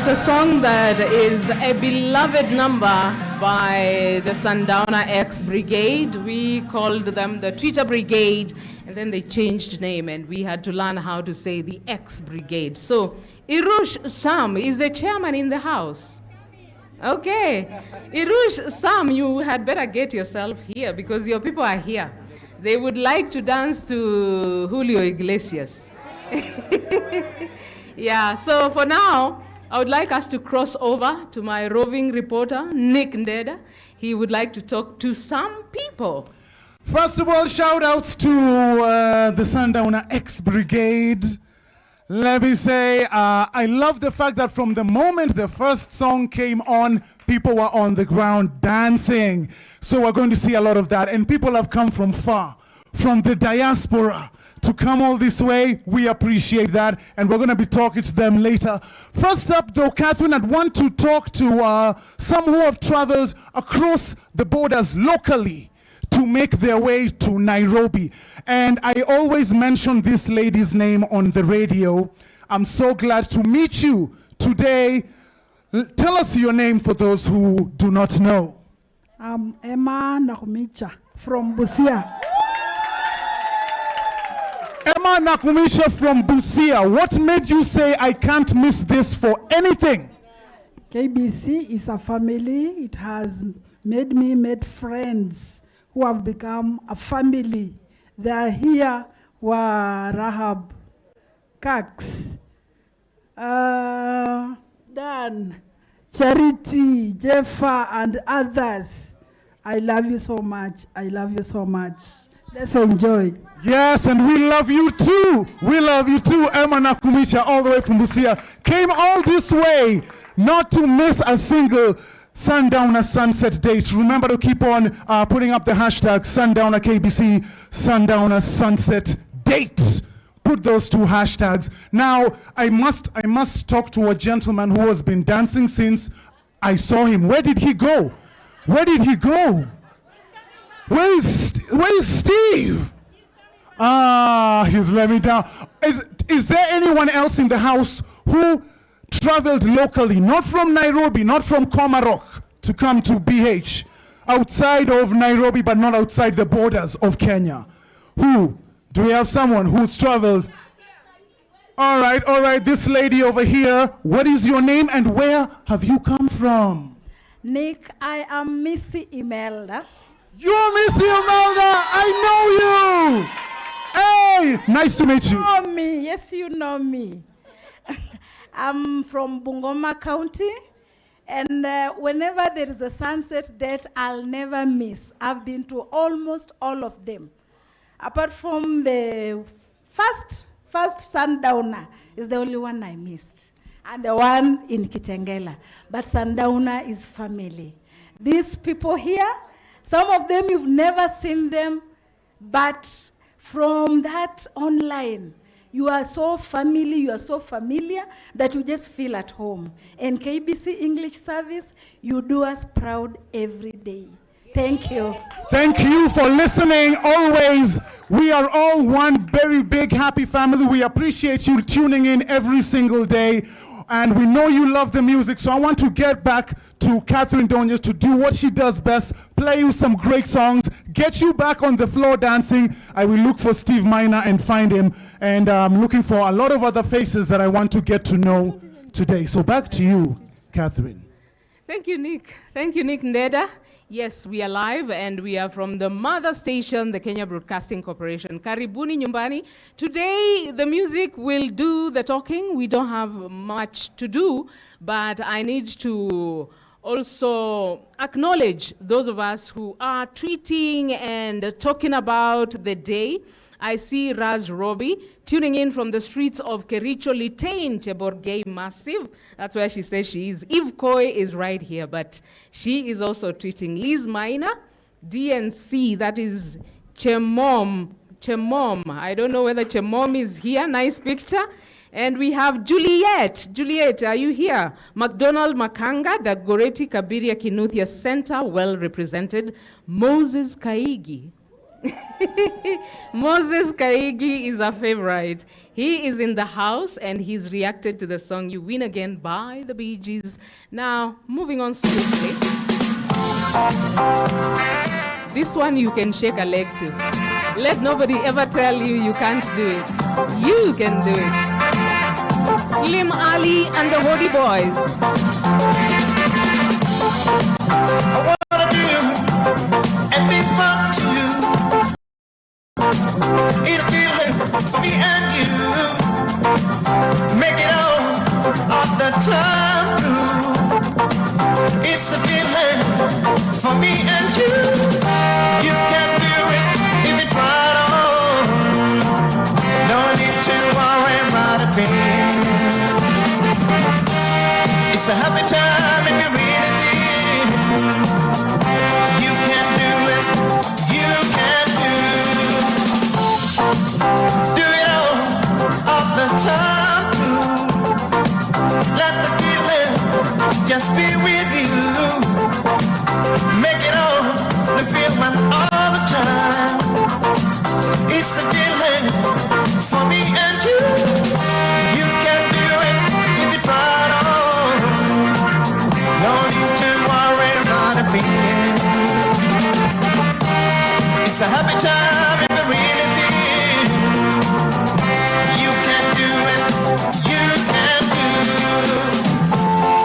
It's a song that is a beloved number by the Sundowner X Brigade. We called them the Twitter Brigade, and then they changed name, and we had to learn how to say the X Brigade. So, Irush Sam is the chairman in the house. Okay. Irush Sam, you had better get yourself here because your people are here. They would like to dance to Julio Iglesias. Yeah, so for now, I would like us to cross over to my roving reporter, Nick Ndeda. He would like to talk to some people. First of all, shout outs to the Sundowner X Brigade. Let me say, I love the fact that from the moment the first song came on, people were on the ground dancing. So we're going to see a lot of that. And people have come from far, from the diaspora, to come all this way. We appreciate that, and we're going to be talking to them later. First up, though, Catherine, I'd want to talk to some who have traveled across the borders locally to make their way to Nairobi. And I always mention this lady's name on the radio. I'm so glad to meet you today. Tell us your name for those who do not know. I'm Emma Nakumicha from Busia. Emma Nakumisha from Busia, what made you say I can't miss this for anything? KBC is a family. It has made me meet friends who have become a family. They are here were Rahab, Cax, Dan, Charity, Jeffa, and others. I love you so much. I love you so much. Let's enjoy. Yes, and we love you too. We love you too. Emma Nakumicha, all the way from Busia, came all this way not to miss a single Sundowner Sunset date. Remember to keep on putting up the hashtag Sundowner KBC, Sundowner Sunset Date. Put those two hashtags. Now, I must talk to a gentleman who has been dancing since I saw him. Where did he go? Where did he go? Where is Steve? He's let me down. Is there anyone else in the house who traveled locally, not from Nairobi, not from Komarok, to come to BH, outside of Nairobi, but not outside the borders of Kenya? Who? Do we have someone who's traveled? All right, this lady over here. What is your name and where have you come from? Nick, I am Missy Imelda. You're Missy Imelda! I know you! Hey, nice to meet you. You know me, yes, you know me. I'm from Bungoma County, and whenever there is a sunset date, I'll never miss. I've been to almost all of them. Apart from the first Sundowner is the only one I missed, and the one in Kitengela. But Sundowner is family. These people here, some of them you've never seen them, but from that online, you are so familiar that you just feel at home. And KBC English Service, you do us proud every day. Thank you. Thank you for listening always. We are all one very big happy family. We appreciate you tuning in every single day. And we know you love the music, so I want to get back to Catherine Donius to do what she does best, play you some great songs, get you back on the floor dancing. I will look for Steve Miner and find him, and I'm looking for a lot of other faces that I want to get to know today. So back to you, Catherine. Thank you, Nick. Thank you, Nick Ndeda. Yes, we are live, and we are from the mother station, the Kenya Broadcasting Corporation. Karibuni nyumbani. Today, the music will do the talking. We don't have much to do, but I need to also acknowledge those of us who are tweeting and talking about the day. I see Raz Robi tuning in from the streets of Kericho, Litain, Cheborgei Massive. That's where she says she is. Eve Koi is right here, but she is also tweeting. Liz Maina, DNC, that is Chemom. I don't know whether Chemom is here. Nice picture. And we have Juliet. Juliet, are you here? McDonald Makanga, Dagoretti Kabiria Kinuthia Center, well represented. Moses Kaigi. Moses Kaigi is a favorite. He is in the house and he's reacted to the song You Win Again by the Bee Gees. Now, moving on swiftly. This one you can shake a leg to. Let nobody ever tell you you can't do it. You can do it. Slim Ali and the Woody Boys. I wanna do everything fun to you. It's a feeling for me and you. Make it all the time through. It's a feeling for me and you. You can do it if you try it on. No need to worry about a thing. It's a happy time if you really think. You can do it. You can do it all the time. Let the feeling just be with you. Make it all the feeling all the time. It's the feeling for me and you. You can do it if you try it on. No need to worry about a thing. It's a happy time if you really think. You can do it. You can do it.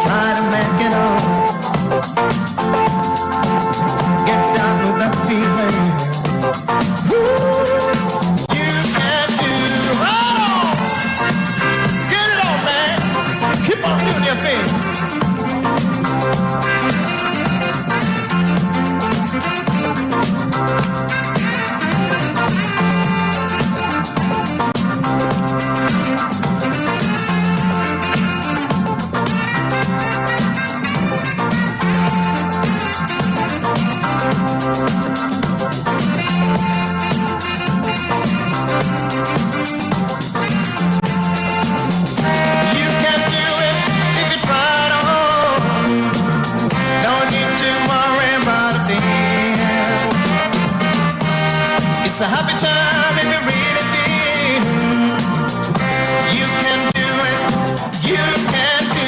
Try to make it all. Get down with that feeling. You can do it. Right on. Get it on, man. Keep on doing your thing. It's a happy time if you really feel. You can do it. You can do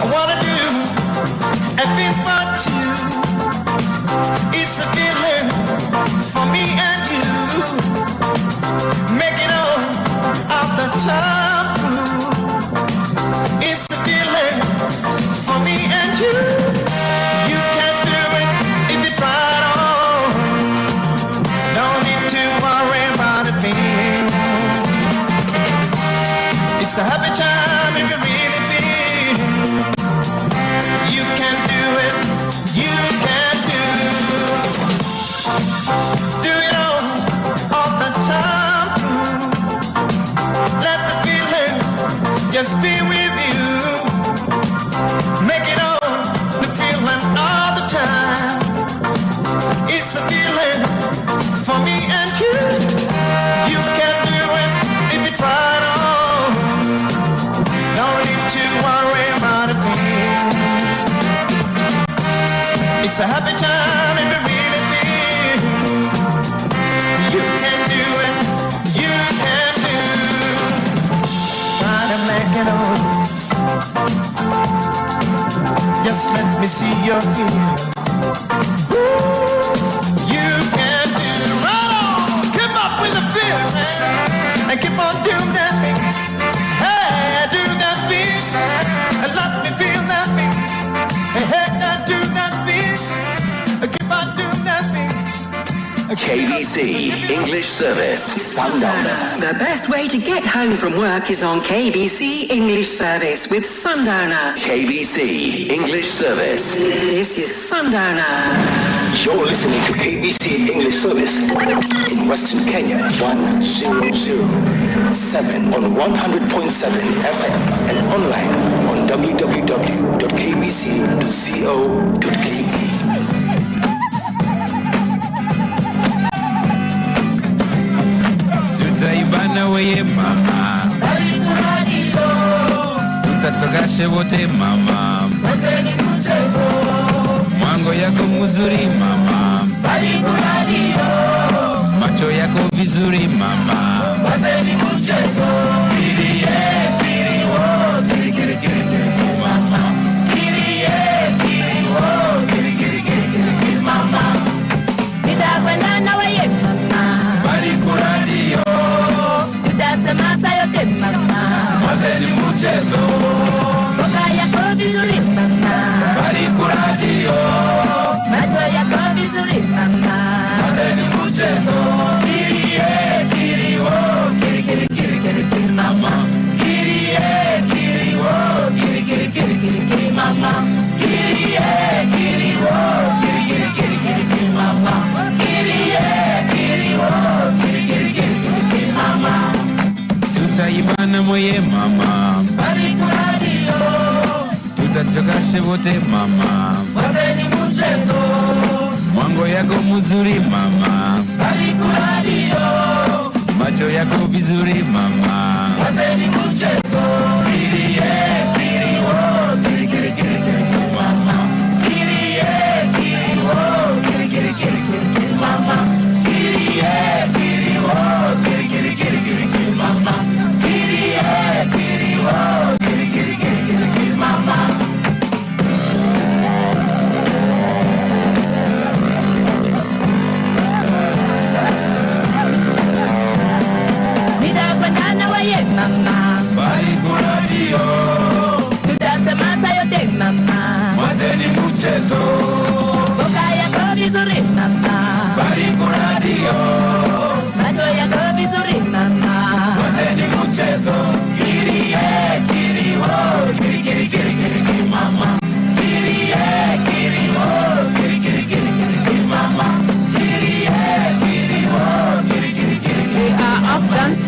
I wanna do everything for two. It's a feeling for me and you. Make it all the time. It's a feeling for me and you. You can do it if you try it on. No need to worry about a thing. It's a happy time if you really feel. You can do it. You can do it all the time. Let the feeling just be with you. Make it all the feeling all the time. It's a feeling for me and you. You can do it if you try it on. No need to worry about a thing. It's a happy time if you really feel. You can do it. You can do it. Try to make it all. Just let me see your feel. You can do it. Right on. Keep up with the feel, man. And keep on doing that thing. Hey, do that thing. And let me feel that thing. Hey, now do that thing. Keep on doing that thing. KBC English Service Sundowner. The best way to get home from work is on KBC English Service with Sundowner. KBC English Service. This is Sundowner. You're listening to KBC English Service in Western Kenya, 1007 on 100.7 FM and online on www.kbc.co.ke. 100.7 moye mama tutatogashe wote mama mwango yako mzuri mama macho yako vizuri mama Tutaibana moye mama tutatogashe wote mama mwango yako mzuri mama macho yako vizuri mama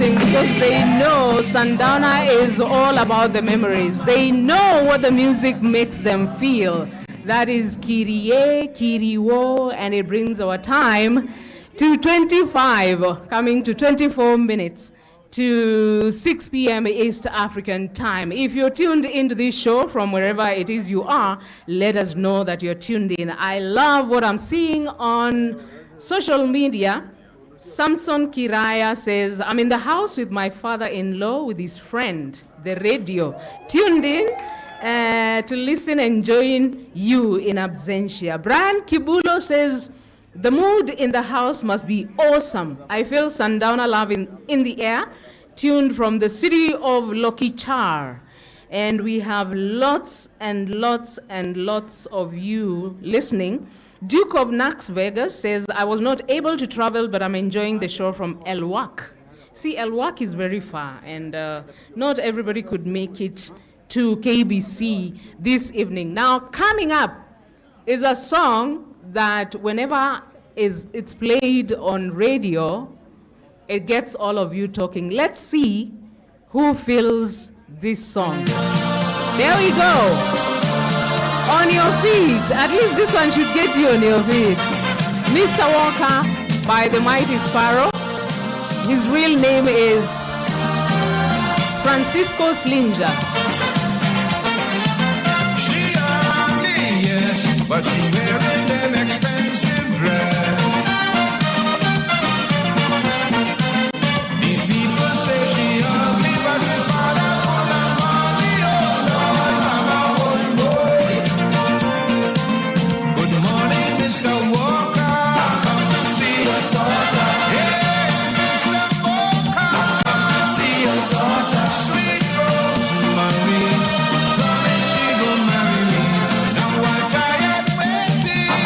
Because they know Sundowner is all about the memories. They know what the music makes them feel. That is Kirie, Kiriwo, and it brings our time to 25, coming to 24 minutes to 6 p.m. East African time. If you're tuned into this show from wherever it is you are, let us know that you're tuned in. I love what I'm seeing on social media. Samson Kiraya says, I'm in the house with my father-in-law with his friend, the radio, tuned in to listen, enjoying you in absentia. Brian Kibulo says, the mood in the house must be awesome. I feel Sundowner love in the air, tuned from the city of Lokichar. And we have lots and lots and lots of you listening. Duke of Knox Vegas says, I was not able to travel, but I'm enjoying the show from Elwak. See, Elwak is very far, and not everybody could make it to KBC this evening. Now, coming up is a song that whenever it's played on radio, it gets all of you talking. Let's see who feels this song. There we go. On your feet. At least this one should get you on your feet. Mr. Walker by the Mighty Sparrow. His real name is Francisco Slinger. She ugly, yes, but she wearing them expensive dress. The people say she ugly, but she father for the money. Oh Lord, mama, oh boy. Good morning, Mr. Walker. I come to see your daughter. Hey, Mr. Walker. I come to see your daughter. Sweet Rosemary. Promise she gon' marry me. Now I'm tired waiting.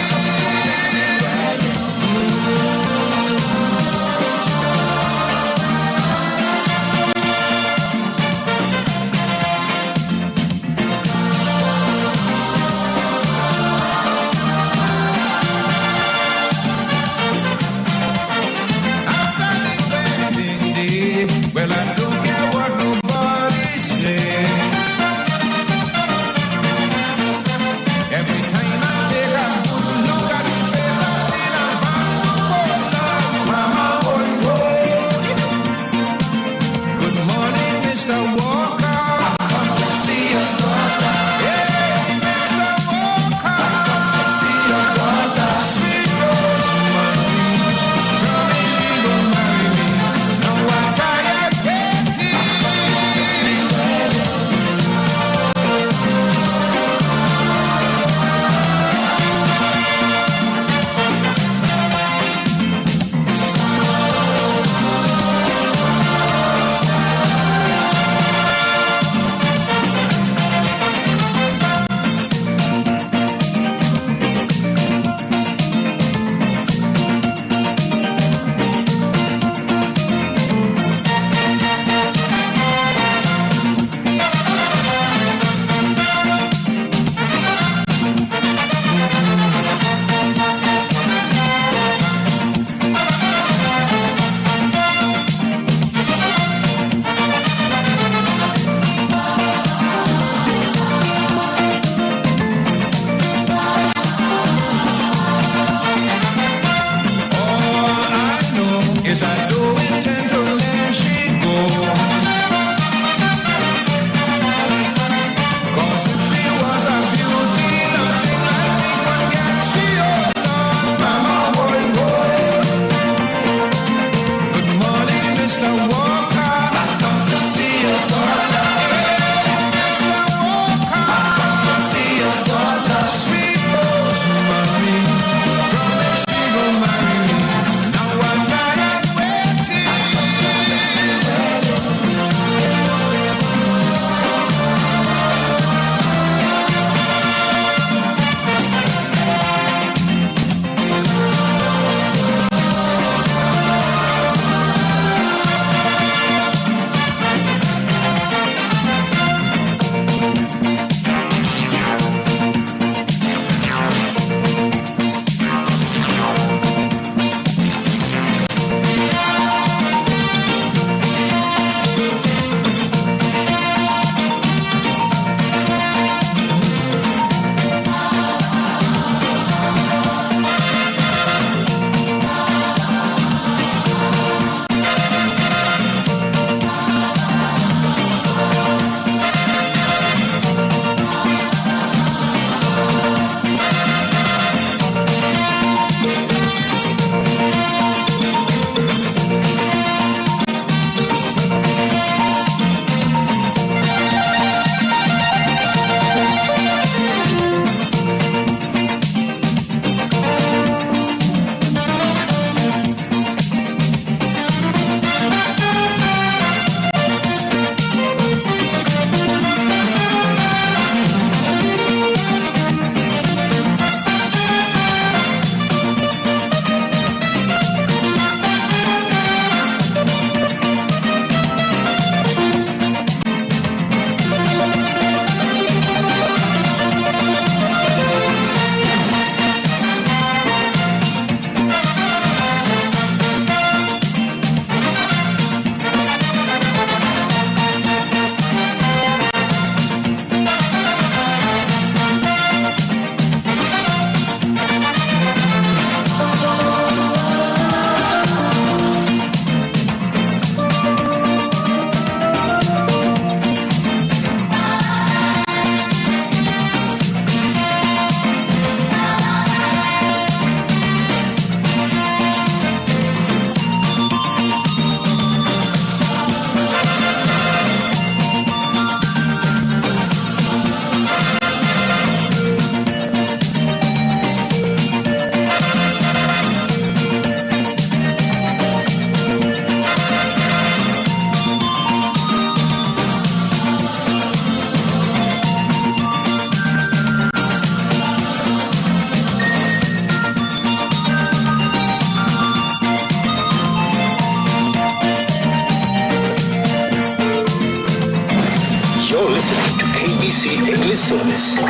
English service.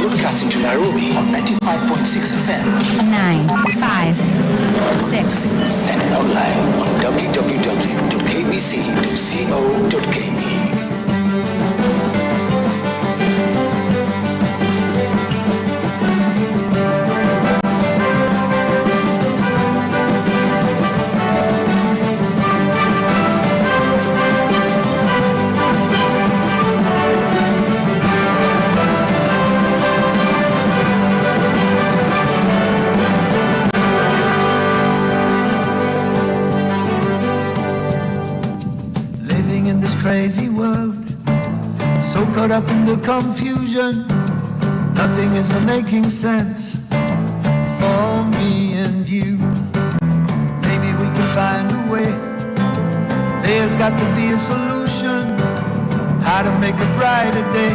Broadcasting to Nairobi on 95.6 FM. 9, 5, 6. And online on www.kbc.co.ke. Crazy world, so caught up in the confusion, nothing is making sense for me and you. Maybe we can find a way, there's got to be a solution, how to make a brighter day.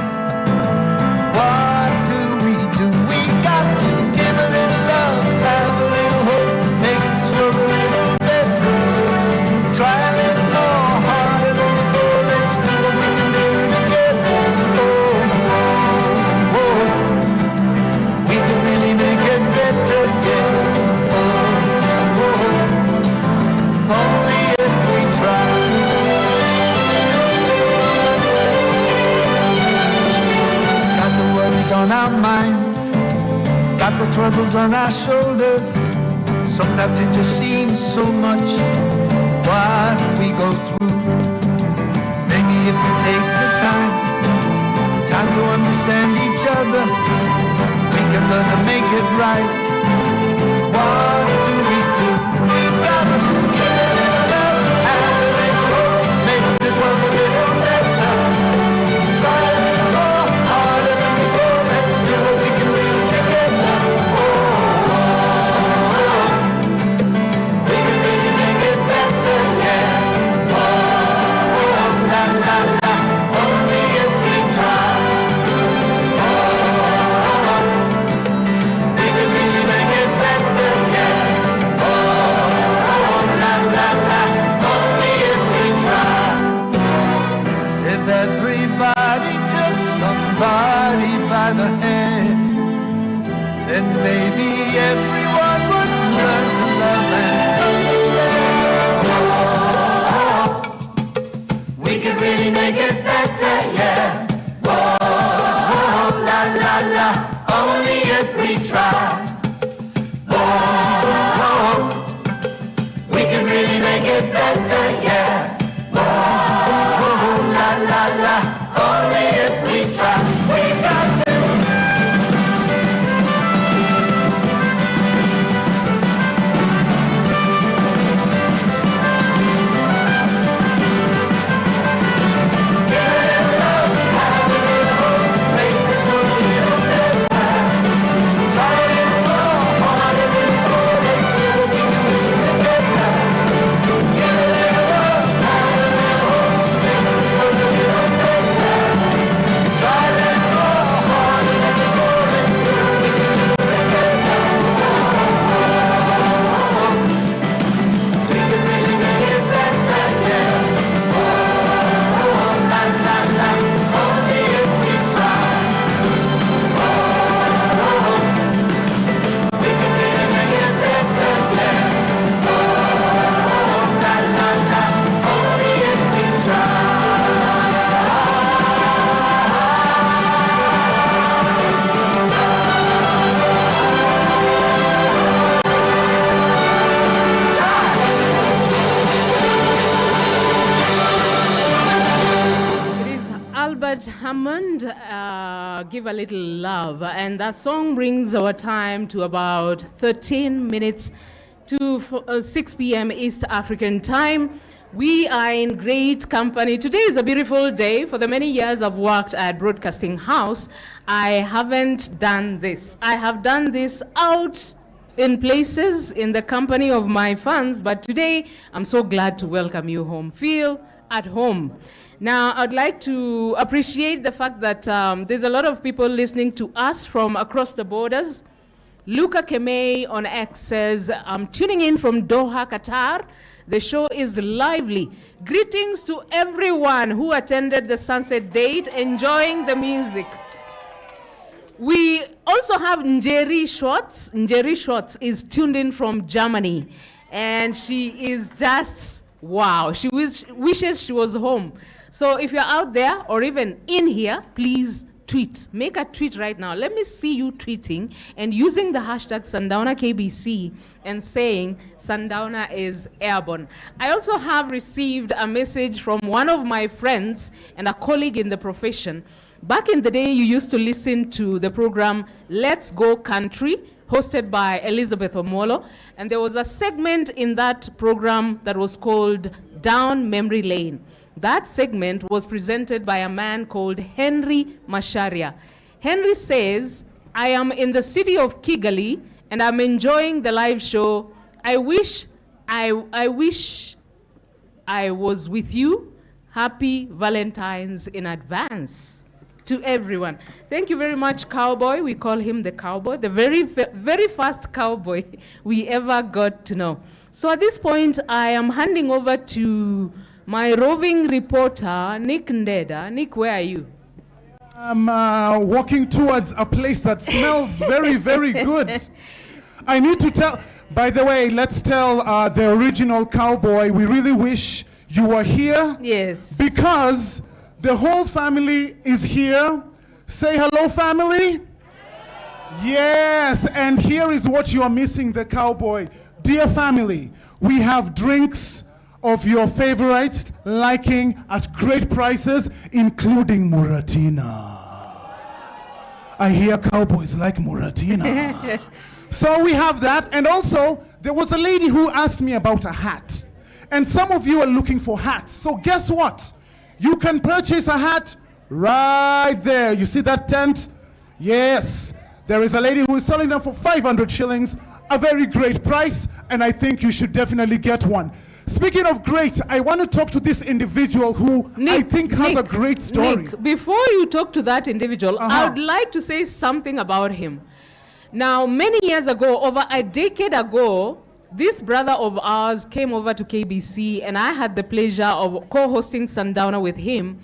What do? We got to give a little love, have a little hope, make this world a little better, try a little more, harder than before. Let's do what we can do together. Oh, oh, oh. We can really make it better, yeah. Oh, oh. Only if we try. Got the worries on our minds, got the troubles on our shoulders. Sometimes it just seems so much what we go through. If we take the time to understand each other, we can learn to make it right. What do? We got to give a little love, have a little hope, make this world a little better. Try a little more, harder than before. Let's do what we can do together. Oh, oh, oh. We can really make it better, yeah. Everybody took somebody by the hand, then maybe everyone would learn to love and understand. We could really make it better, yeah. Whoa, whoa, la la la, only if we try. Whoa, whoa, we could really make it better, yeah. Only if we try, we got to. Give a little love, have a little hope, make this world a little better. Try a little more, harder than before, let's do what we can do together. Give a little love, have a little hope, make this world a little better. Try a little more, harder than before, let's do what we can do together. We can really make it better, yeah. La la la, only if we try. We can really make it better, yeah. La la la, only if we try. It is Albert Hammond, Give a Little Love. And that song brings our time to about 13 minutes to 6 p.m. East African time. We are in great company. Today is a beautiful day. For the many years I've worked at Broadcasting House, I haven't done this. I have done this out in places in the company of my fans, but today I'm so glad to welcome you home. Feel at home. Now, I'd like to appreciate the fact that there's a lot of people listening to us from across the borders. Luca Kemei on X says, I'm tuning in from Doha, Qatar. The show is lively. Greetings to everyone who attended the sunset date, enjoying the music. We also have Njeri Schwartz. Njeri Schwartz is tuned in from Germany. And she is just, wow. She wishes she was home. So if you're out there or even in here, please tweet. Make a tweet right now. Let me see you tweeting and using the hashtag Sundowner KBC and saying Sundowner is airborne. I also have received a message from one of my friends and a colleague in the profession. Back in the day, you used to listen to the program Let's Go Country, hosted by Elizabeth Omolo. And there was a segment in that program that was called Down Memory Lane. That segment was presented by a man called Henry Masharia. Henry says, I am in the city of Kigali and I'm enjoying the live show. I wish I was with you. Happy Valentine's in advance to everyone. Thank you very much, Cowboy. We call him the Cowboy, the very first cowboy we ever got to know. So at this point, I am handing over to my roving reporter, Nick Ndeda. Nick, where are you? I'm walking towards a place that smells very, very good. I need to tell, by the way, let's tell the original Cowboy, we really wish you were here. Yes. Because the whole family is here. Say hello, family. Yes, and here is what you are missing, the Cowboy. Dear family, we have drinks of your favorites, liking at great prices, including Muratina. I hear cowboys like Muratina. So we have that, and also there was a lady who asked me about a hat. And some of you are looking for hats, so guess what? You can purchase a hat right there. You see that tent? Yes. There is a lady who is selling them for 500 shillings, a very great price, and I think you should definitely get one. Speaking of great, I want to talk to this individual who I think has a great story. Nick, before you talk to that individual, I would like to say something about him. Now, many years ago, over a decade ago, this brother of ours came over to KBC, and I had the pleasure of co-hosting Sundowner with him.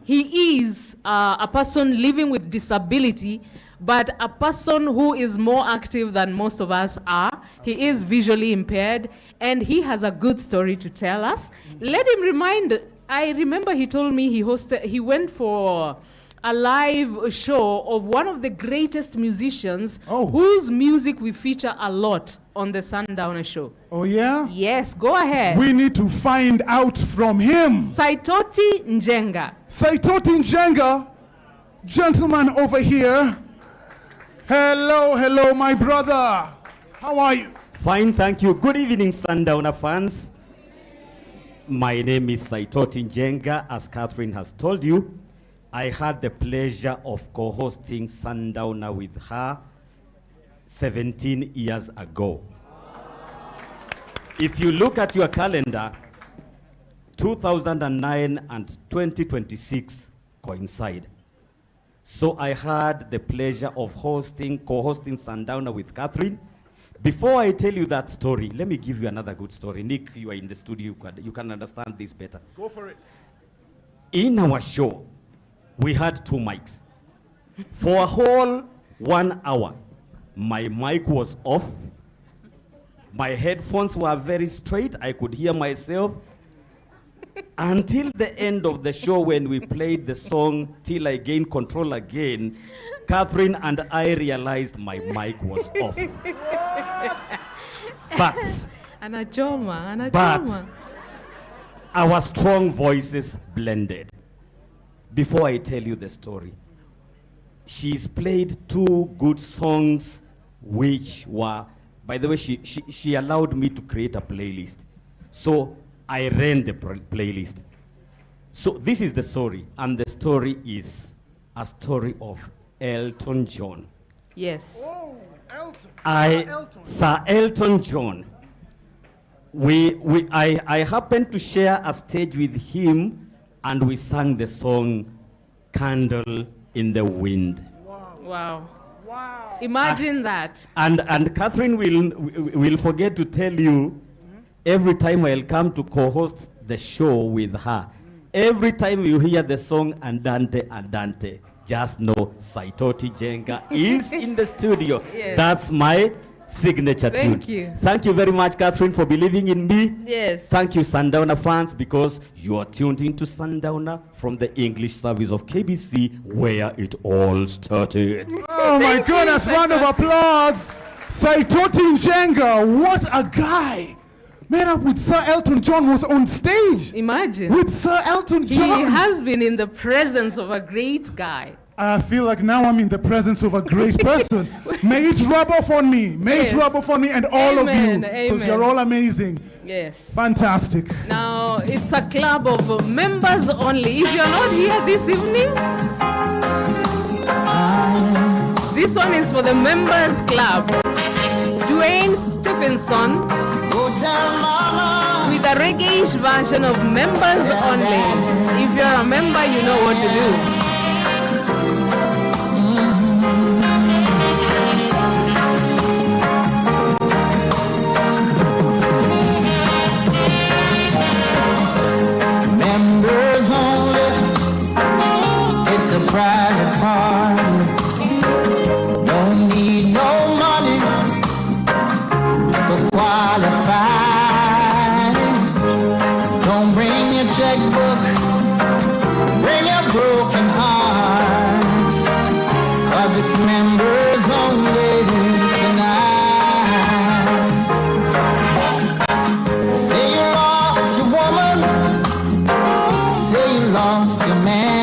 He is a person living with disability, but a person who is more active than most of us are. He is visually impaired, and he has a good story to tell us. Let him remind, I remember he told me he went for a live show of one of the greatest musicians whose music we feature a lot on the Sundowner show. Oh yeah? Yes, go ahead. We need to find out from him. Saitoti Njenga. Saitoti Njenga, gentleman over here. Hello, hello, my brother. How are you? Fine, thank you. Good evening, Sundowner fans. My name is Saitoti Njenga. As Catherine has told you, I had the pleasure of co-hosting Sundowner with her 17 years ago. If you look at your calendar, 2009 and 2026 coincide. So I had the pleasure of co-hosting Sundowner with Catherine. Before I tell you that story, let me give you another good story. Nick, you are in the studio, you can understand this better. Go for it. In our show, we had 2 mics. For a whole 1 hour, my mic was off. My headphones were very straight. I could hear myself. Until the end of the show, when we played the song Till I Gain Control Again, Catherine and I realized my mic was off. But our strong voices blended. Before I tell you the story, she's played 2 good songs which were, by the way, she allowed me to create a playlist. So I ran the playlist. So this is the story, and the story is a story of Elton John. Yes. Oh, Elton. Sir Elton John. I happened to share a stage with him, and we sang the song Candle in the Wind. Wow. Wow. Imagine that. And Catherine will forget to tell you, every time I'll come to co-host the show with her, every time you hear the song Andante, Andante, just know Saitoti Jenga is in the studio. Yes. That's my signature tune. Thank you. Thank you very much, Catherine, for believing in me. Yes. Thank you, Sundowner fans, because you are tuned into Sundowner from the English service of KBC, where it all started. Oh my goodness, round of applause. Saitoti Njenga, what a guy. Met up with Sir Elton John, was on stage. Imagine. With Sir Elton John. He has been in the presence of a great guy. I feel like now I'm in the presence of a great person. May it rub off on me. May it rub off on me and all of you. Because you're all amazing. Yes. Fantastic. Now, it's a club of members only. If you're not here this evening, this one is for the members club. Dwayne Stephenson with a reggae-ish version of members only. If you're a member, you know what to do. Private party, don't need no money to qualify. Don't bring your checkbook, bring your broken heart, 'cause it's members only tonight. Say you lost your woman, say you lost your man.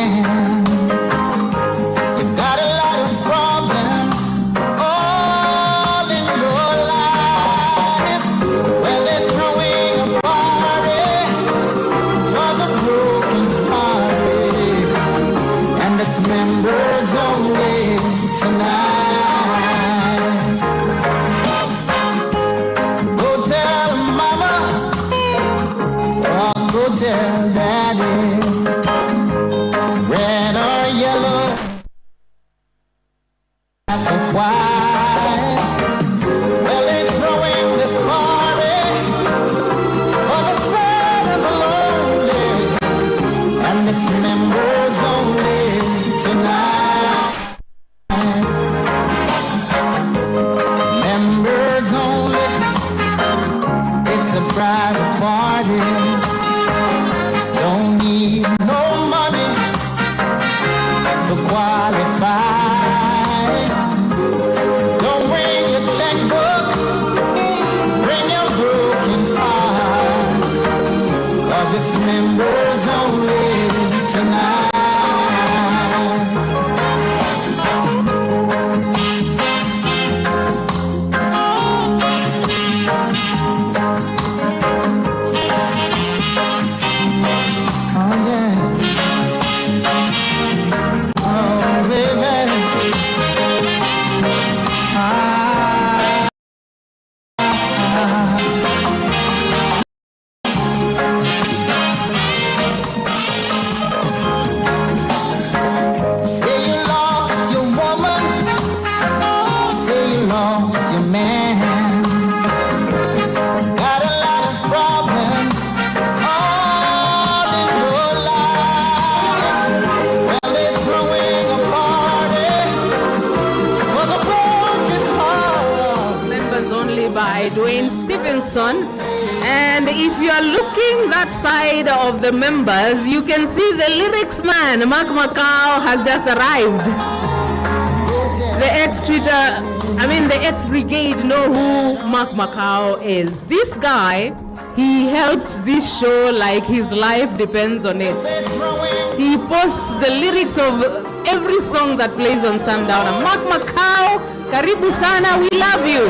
Dwayne Stephenson. And if you are looking that side of the members, you can see the lyrics man, Mark Macau, has just arrived. The ex-brigade know who Mark Macau is. This guy, he helps this show like his life depends on it. He posts the lyrics of every song that plays on Sundowner. Mark Macau, karibu sana, we love you.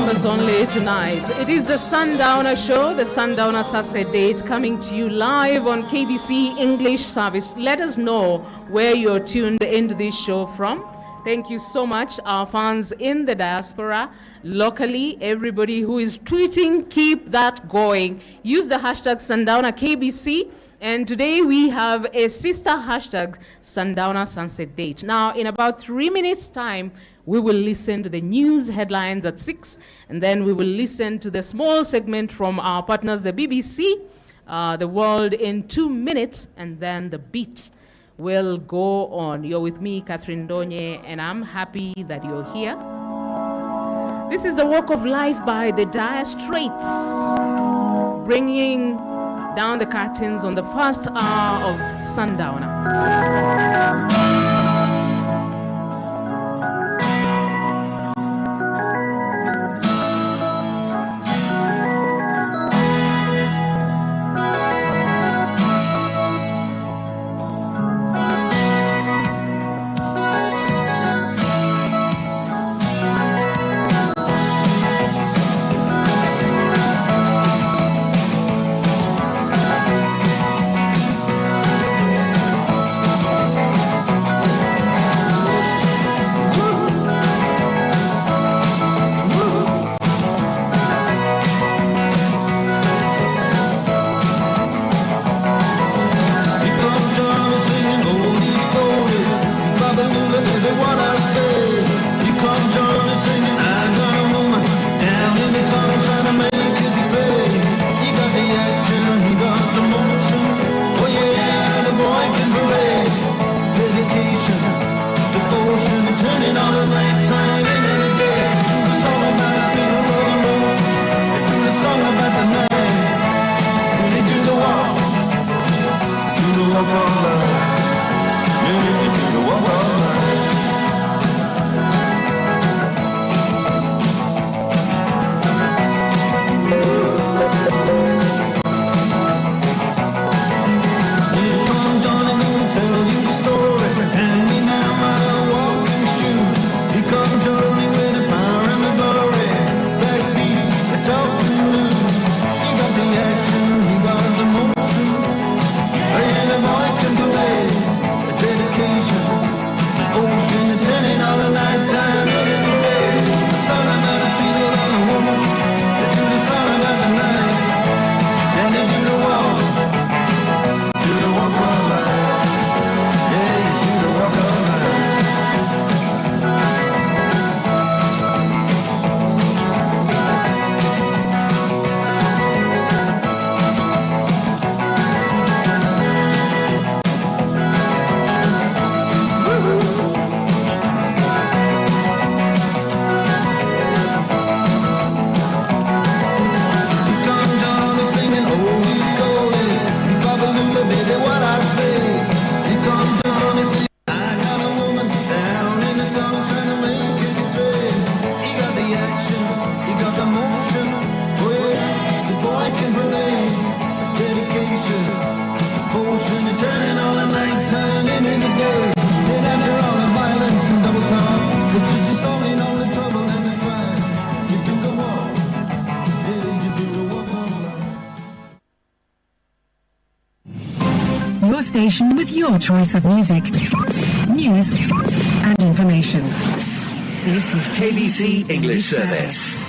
members only tonight. It is the Sundowner Show, the Sundowner Sunset Date, coming to you live on KBC English Service. Let us know where you're tuned into this show from. Thank you so much, our fans in the diaspora, locally, everybody who is tweeting, keep that going. Use the hashtag Sundowner KBC. And today we have a sister hashtag, Sundowner Sunset Date. Now, in about 3 minutes' time, we will listen to the news headlines at 6, and then we will listen to the small segment from our partners, the BBC, The World in 2 minutes, and then the beat will go on. You're with me, Catherine Donye, and I'm happy that you're here. This is the Walk of Life by the Dire Straits, bringing down the curtains on the first hour of Sundowner. Station with your choice of music, news, and information. This is KBC English Service.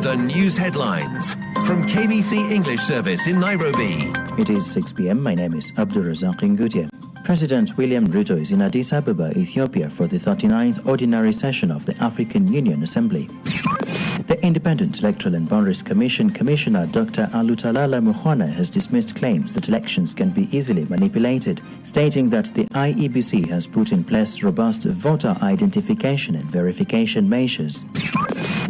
The news headlines from KBC English Service in Nairobi. It is 6 p.m. My name is Abdulrazak Ngutia. President William Ruto is in Addis Ababa, Ethiopia for the 39th Ordinary Session of the African Union Assembly. The Independent Electoral and Boundaries Commission Commissioner Dr. Alutalala Mukhwana has dismissed claims that elections can be easily manipulated, stating that the IEBC has put in place robust voter identification and verification measures.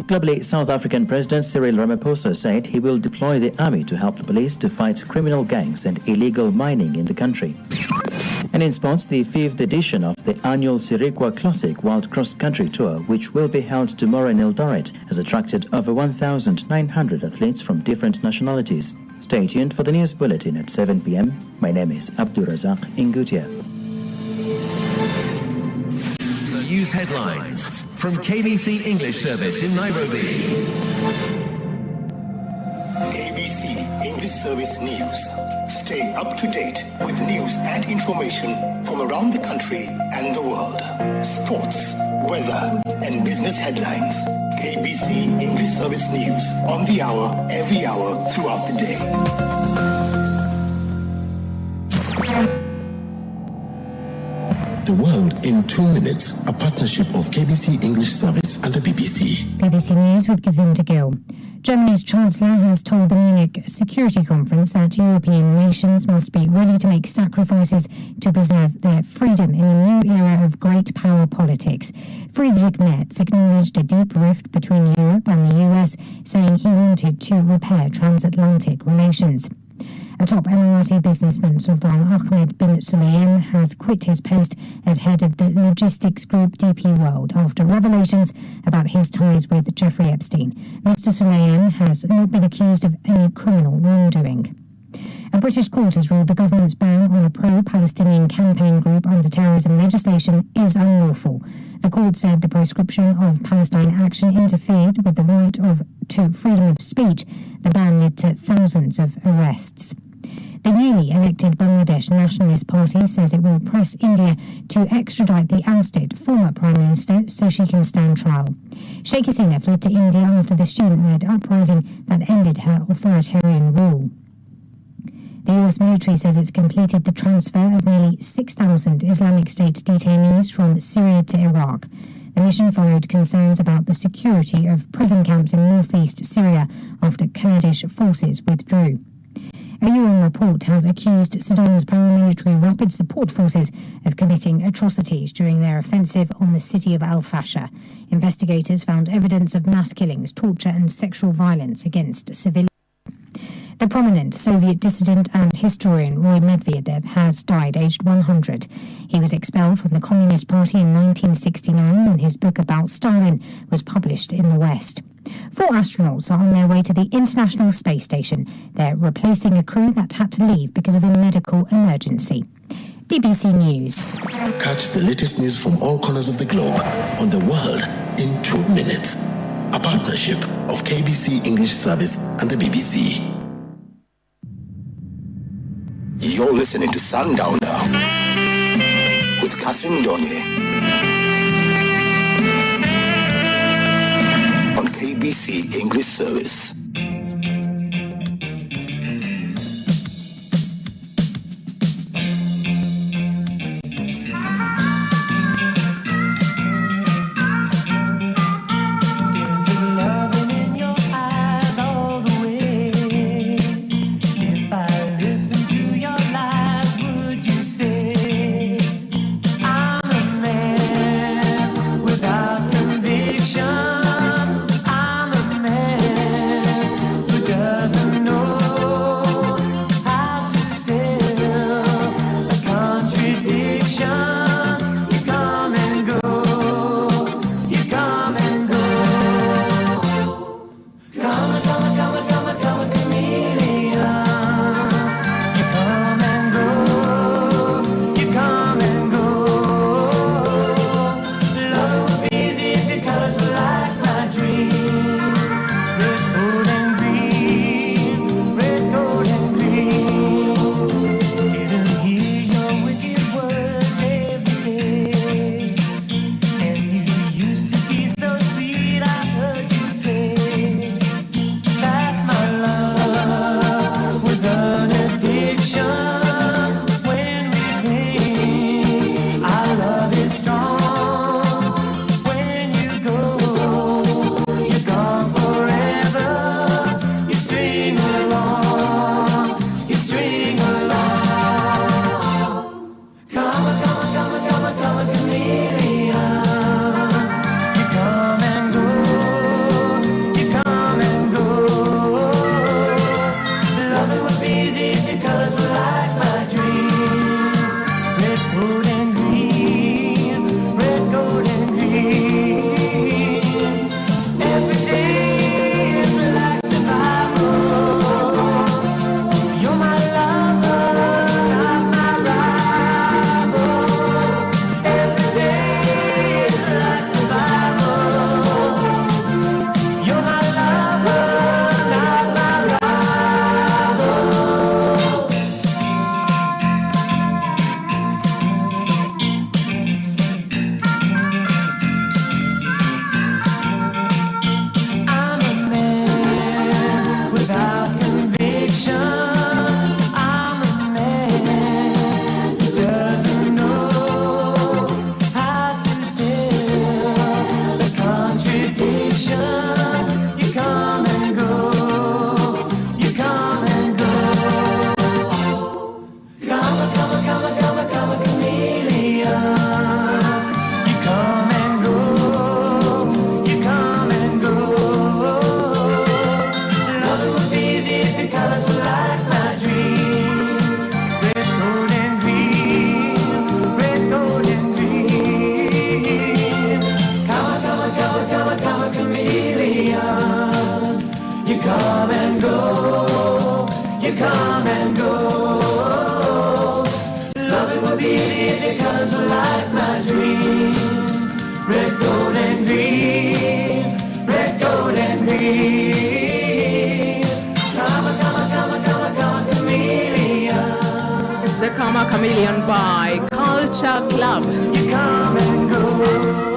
Globally, South African President Cyril Ramaphosa said he will deploy the army to help the police to fight criminal gangs and illegal mining in the country. And in sports, the 5th edition of the annual Sirikwa Classic World Cross Country Tour, which will be held tomorrow in Eldoret, has attracted over 1,900 athletes from different nationalities. Stay tuned for the news bulletin at 7 p.m. My name is Abdulrazak Ngutia. The news headlines from KBC English Service in Nairobi. KBC English Service News. Stay up to date with news and information from around the country and the world. Sports, weather, and business headlines. KBC English Service News on the hour, every hour, throughout the day. The World in 2 Minutes, a partnership of KBC English Service and the BBC. BBC News with Govinda Gill. Germany's Chancellor has told the Munich Security Conference that European nations must be ready to make sacrifices to preserve their freedom in a new era of great power politics. Friedrich Merz acknowledged a deep rift between Europe and the US, saying he wanted to repair transatlantic relations. A top Emirati businessman, Sultan Ahmed bin Sulayem, has quit his post as head of the logistics group DP World after revelations about his ties with Jeffrey Epstein. Mr. Sulayem has not been accused of any criminal wrongdoing. A British court has ruled the government's ban on a pro-Palestinian campaign group under terrorism legislation is unlawful. The court said the proscription of Palestine action interfered with the right to freedom of speech. The ban led to thousands of arrests. The newly elected Bangladesh Nationalist Party says it will press India to extradite the ousted former Prime Minister so she can stand trial. Sheikh Hasina fled to India after the student-led uprising that ended her authoritarian rule. The US military says it's completed the transfer of nearly 6,000 Islamic State detainees from Syria to Iraq. The mission followed concerns about the security of prison camps in northeast Syria after Kurdish forces withdrew. A UN report has accused Sudan's paramilitary rapid support forces of committing atrocities during their offensive on the city of Al Fasher. Investigators found evidence of mass killings, torture and sexual violence against civilians. The prominent Soviet dissident and historian Roy Medvedev has died aged 100. He was expelled from the Communist Party in 1969 when his book about Stalin was published in the West. 4 astronauts are on their way to the International Space Station. They're replacing a crew that had to leave because of a medical emergency. BBC News. Catch the latest news from all corners of the globe on The World in 2 minutes. A partnership of KBC English Service and the BBC. You're listening to Sundowner with Catherine Donye on KBC English Service. Without conviction, I'm a man It's the Karma Chameleon by Culture Club.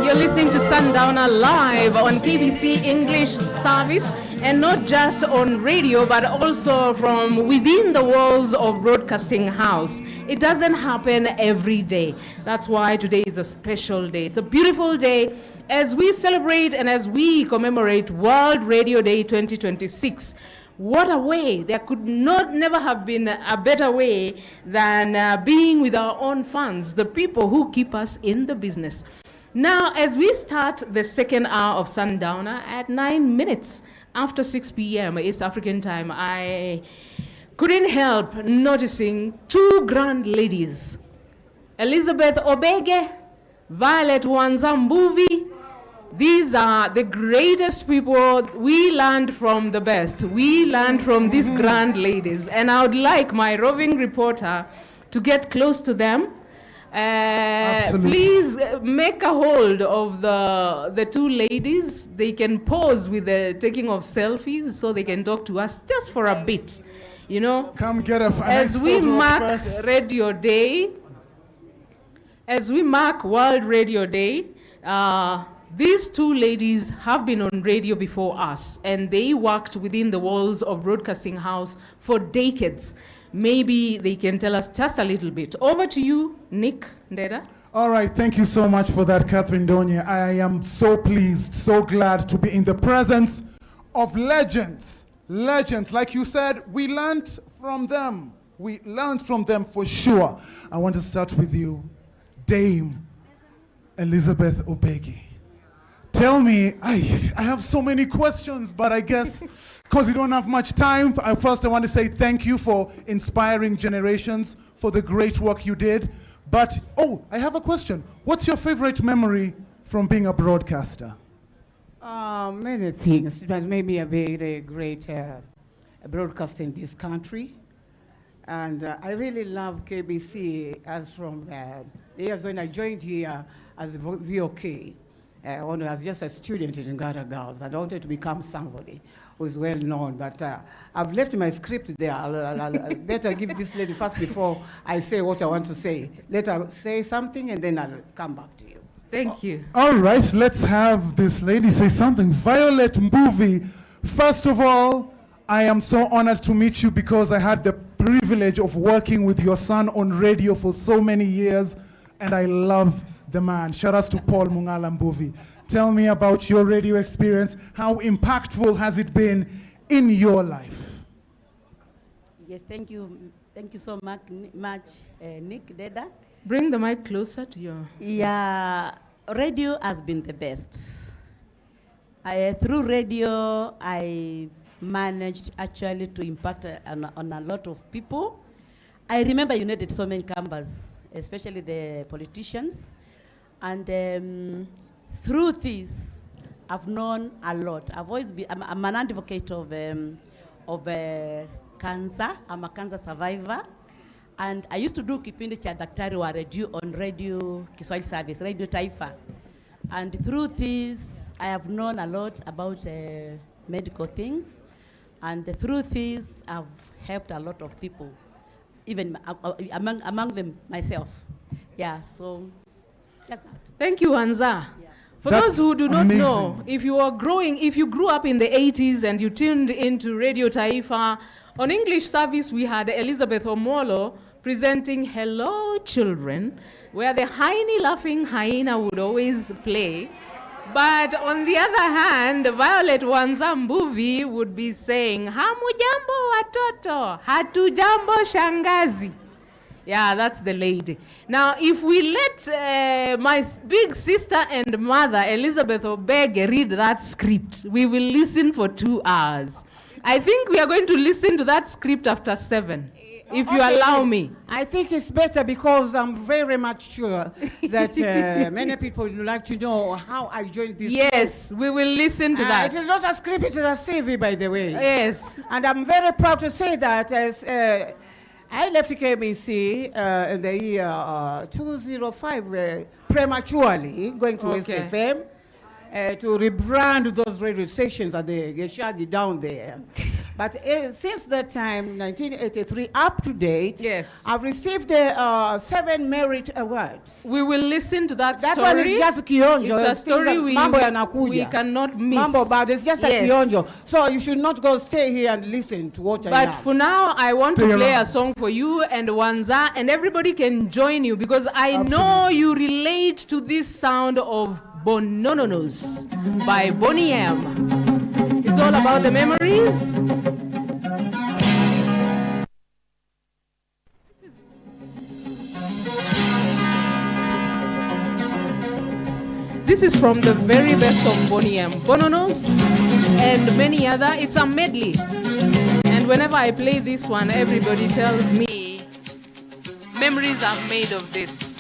You're listening to Sundowner live on KBC English Service, and not just on radio, but also from within the walls of Broadcasting House. It doesn't happen every day. That's why today is a special day. It's a beautiful day as we celebrate and as we commemorate World Radio Day 2026. What a way. There could never have been a better way than being with our own fans, the people who keep us in the business. Now, as we start the second hour of Sundowner at 9 minutes after 6 p.m. East African time, I couldn't help noticing two grand ladies, Elizabeth Obege, Violet Wanzambuvi. These are the greatest people. We learned from the best. We learned from these grand ladies. And I would like my roving reporter to get close to them. Please make a hold of the two ladies. They can pose with the taking of selfies so they can talk to us just for a bit. You know, come get a as we mark Radio Day, as we mark World Radio Day, these two ladies have been on radio before us, and they worked within the walls of Broadcasting House for decades. Maybe they can tell us just a little bit. Over to you, Nick Ndeda. All right, thank you so much for that, Catherine Donye. I am so pleased, so glad to be in the presence of legends. Legends, like you said, we learned from them. We learned from them for sure. I want to start with you, Dame Elizabeth Obege. Tell me, I have so many questions, but I guess because we don't have much time, first I want to say thank you for inspiring generations, for the great work you did. But, I have a question. What's your favorite memory from being a broadcaster? Many things. It has made me a very great broadcaster in this country. And I really love KBC as from the years when I joined here as a VOK. I was just a student in Ngara Girls. I wanted to become somebody who's well known, but I've left my script there. I'll better give this lady first before I say what I want to say. Let her say something and then I'll come back to you. Thank you. All right, let's have this lady say something. Violet Mbuvi, first of all, I am so honored to meet you because I had the privilege of working with your son on radio for so many years, and I love the man. Shout out to Paul Mungala Mbuvi. Tell me about your radio experience. How impactful has it been in your life? Yes, thank you. Thank you so much, Nick Deda. Bring the mic closer to your... Yeah, radio has been the best. Through radio, I managed actually to impact on a lot of people. I remember you needed so many campers, especially the politicians. And through this, I've known a lot. I've always been, I'm an advocate of cancer. I'm a cancer survivor. And I used to do kipindi cha daktari wa radio on radio Kiswahili service, Radio Taifa. And through this, I have known a lot about medical things. And through this, I've helped a lot of people, even among them myself. Yeah, so just that. Thank you, Anza. Yeah. For That's those who do not amazing. know, if you grew up in the 80s and you tuned into Radio Taifa, on English service we had Elizabeth Omolo presenting Hello Children, where the Heine laughing hyena would always play. But on the other hand, Violet Wanzambuvi would be saying, Hamujambo watoto, hatujambo shangazi. Yeah, that's the lady. Now, if we let my big sister and mother, Elizabeth Obege, read that script, we will listen for 2 hours. I think we are going to listen to that script after 7, if you allow me. I think it's better because I'm very much sure that many people would like to know how I joined this. Yes, we will listen to that. It is not a script, it is a CV, by the way. Yes. And I'm very proud to say that as I left KBC in the year 2005 prematurely, going to West FM. to rebrand those radio stations at the Geshagi down there. But since that time, 1983, up to date, yes, I've received 7 merit awards. We will listen to that story. That one is just kionjo. It's a story we cannot miss. Mambo, but it's just a kionjo. So you should not go stay here and listen to what I have. But for now, I want to play a song for you and Wanza, and everybody can join you because I know you relate to this sound of Bonononos by Bonnie M. It's all about the memories. This is from the very best of Bonnie M. Bononos and many other. It's a medley. And whenever I play this one, everybody tells me memories are made of this.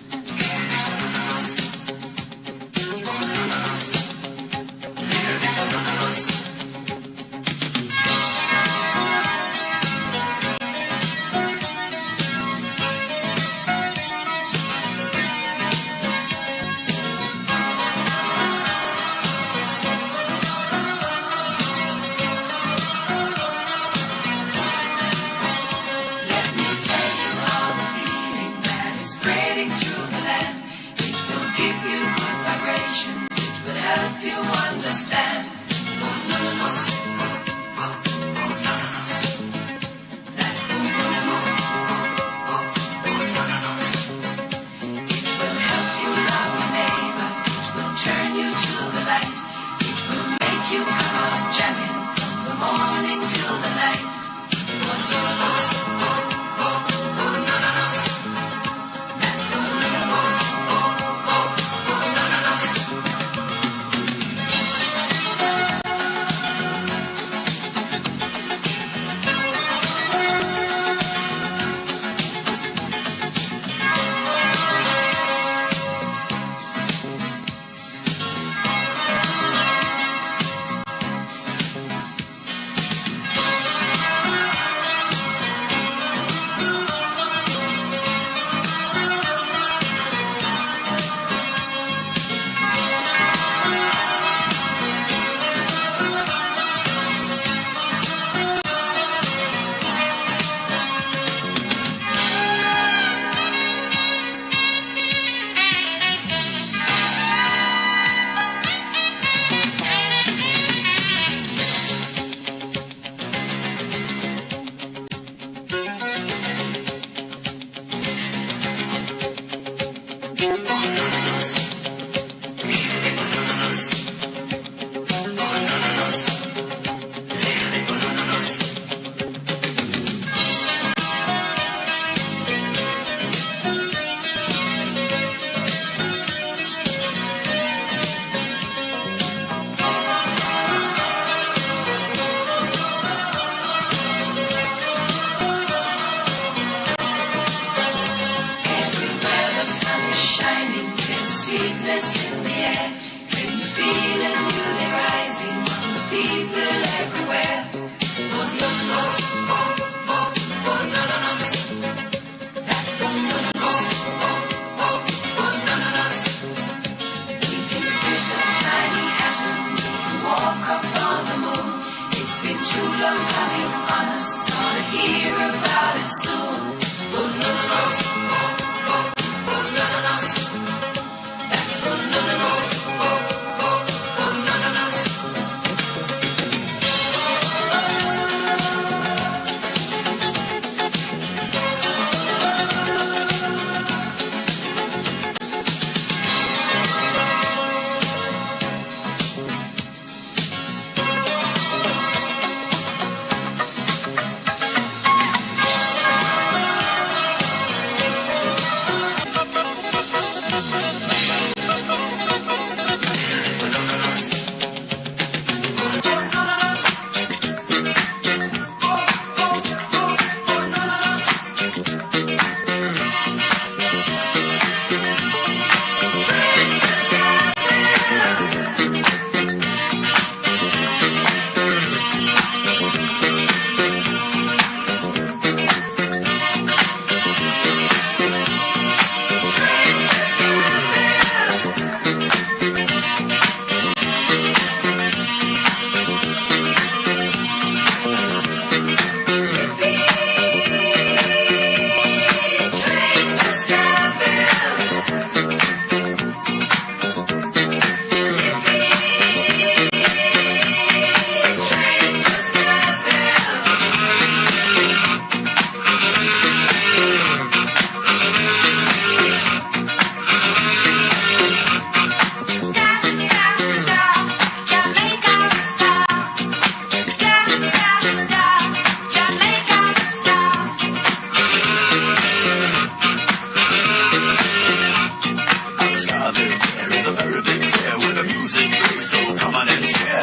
a very big fair where the music plays, so come on and share.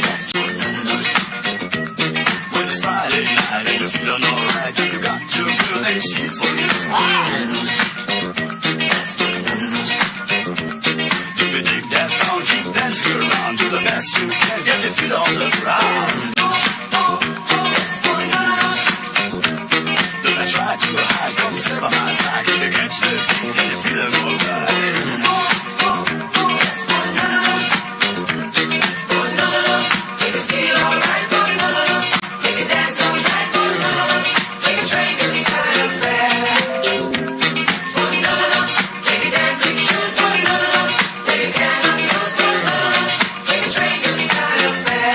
That's when it's Friday night and you're feeling alright, you got your girl and she's on your side. If you dig that sound, keep dancing around, do the best you can, get your feet on the ground. Don't I try to hide, come step by my side, if you catch the beat, then you're feeling alright. If you feel alright, if you dance all night, take a train to the Science Fair. Take your dancing shoes, take your candles, take a train to the Science Fair.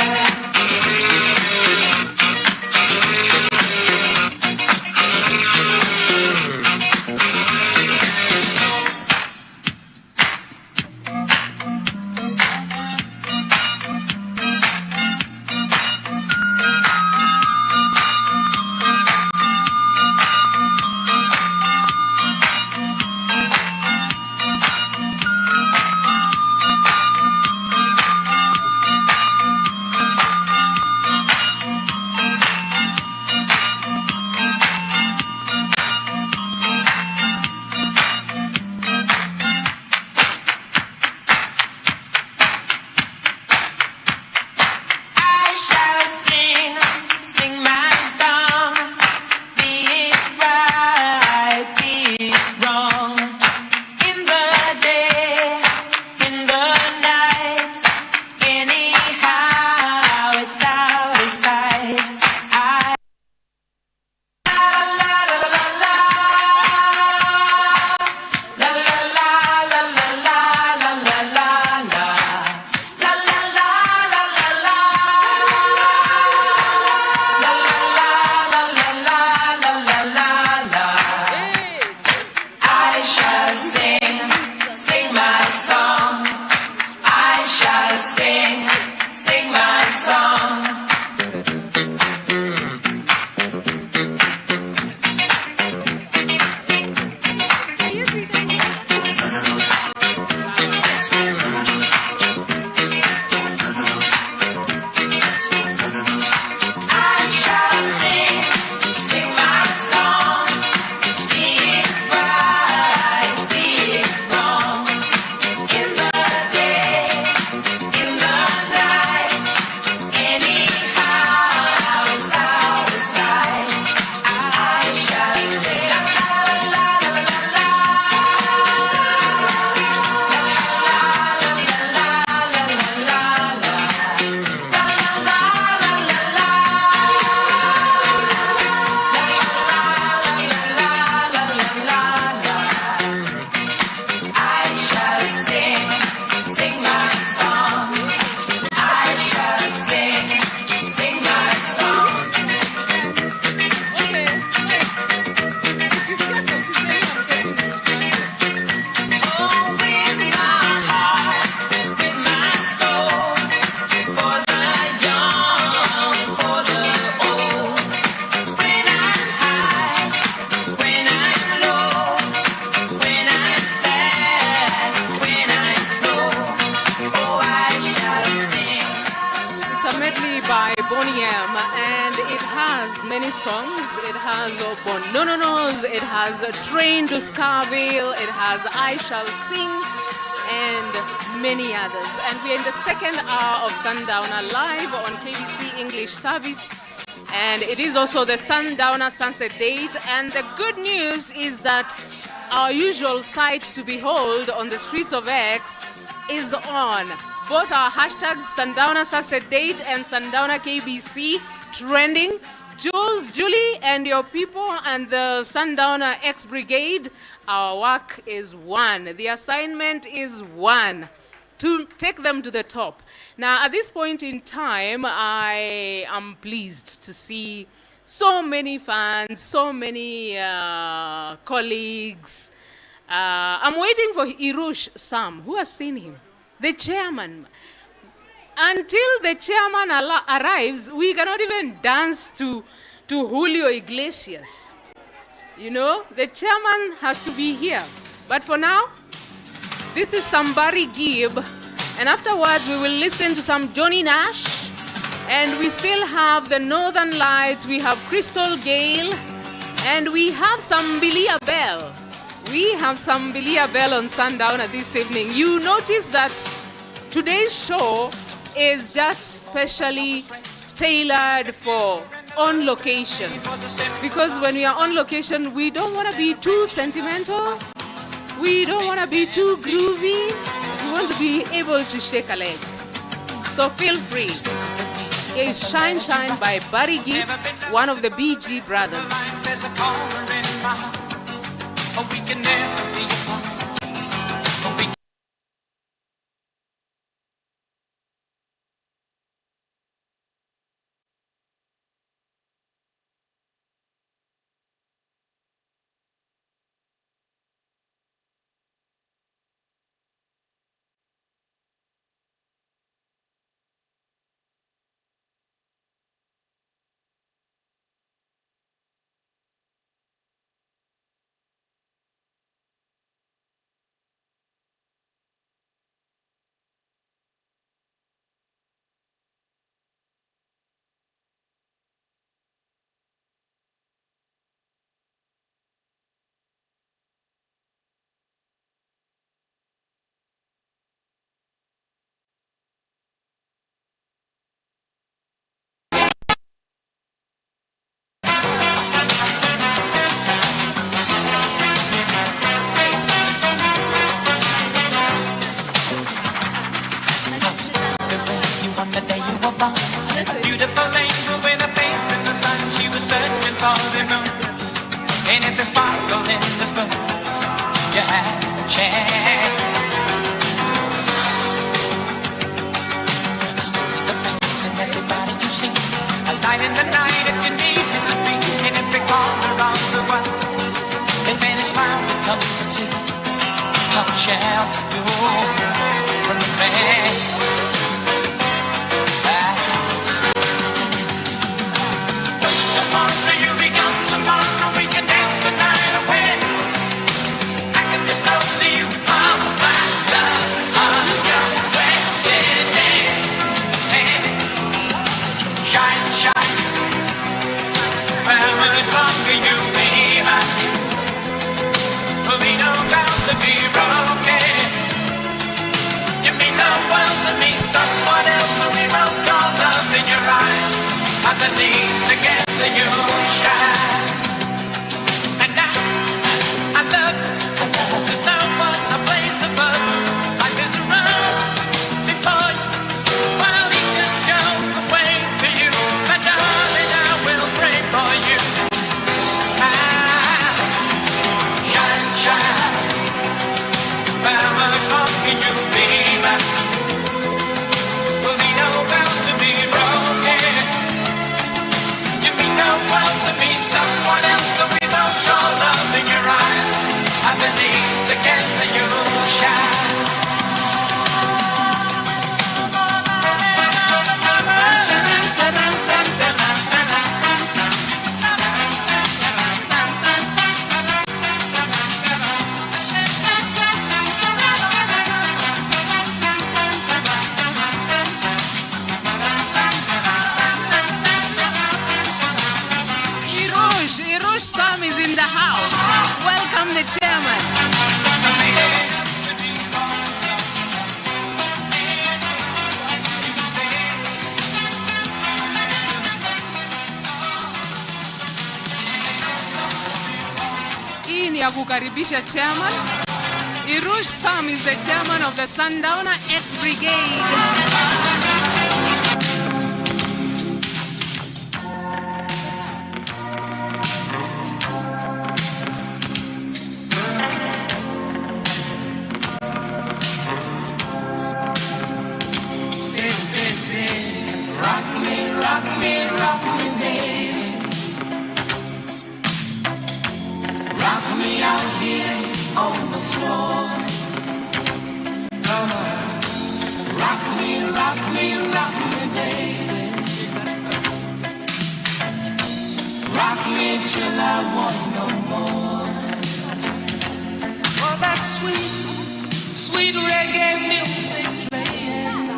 Many songs. It has Bonononos, it has Train to Scarville, it has I Shall Sing, and many others. And we're in the second hour of Sundowner Live on KBC English Service. And it is also the Sundowner Sunset Date. And the good news is that our usual sight to behold on the streets of X is on. Both our hashtags Sundowner Sunset Date and Sundowner KBC trending. Jules, Julie, and your people and the Sundowner X Brigade, our work is one. The assignment is one, to take them to the top. Now, at this point in time, I am pleased to see so many fans, so many colleagues. I'm waiting for Irush Sam. Who has seen him? The chairman. Until the chairman arrives, we cannot even dance to Julio Iglesias. You know, the chairman has to be here. But for now, This is some Barry Gibb. And afterwards, we will listen to some Johnny Nash. And we still have the Northern Lights. We have Crystal Gale. And we have some Bilia Bell. We have some Bilia Bell on Sundowner this evening. You notice that today's show is just specially tailored for on location. Because when we are on location, we don't want to be too sentimental. We don't want to be too groovy. We want to be able to shake a leg. So feel free. Here is Shine Shine by Barry Gibb, one of the BG brothers. There's a corner in my heart. We can never be apart. Kukaribisha chairman. Irush Sam is the chairman of the Sundowner X Brigade. Say, rock me, baby. Rock me out here on the floor. Come on. Rock me, baby. Rock me till I want no more. Oh, that sweet sweet reggae music playing.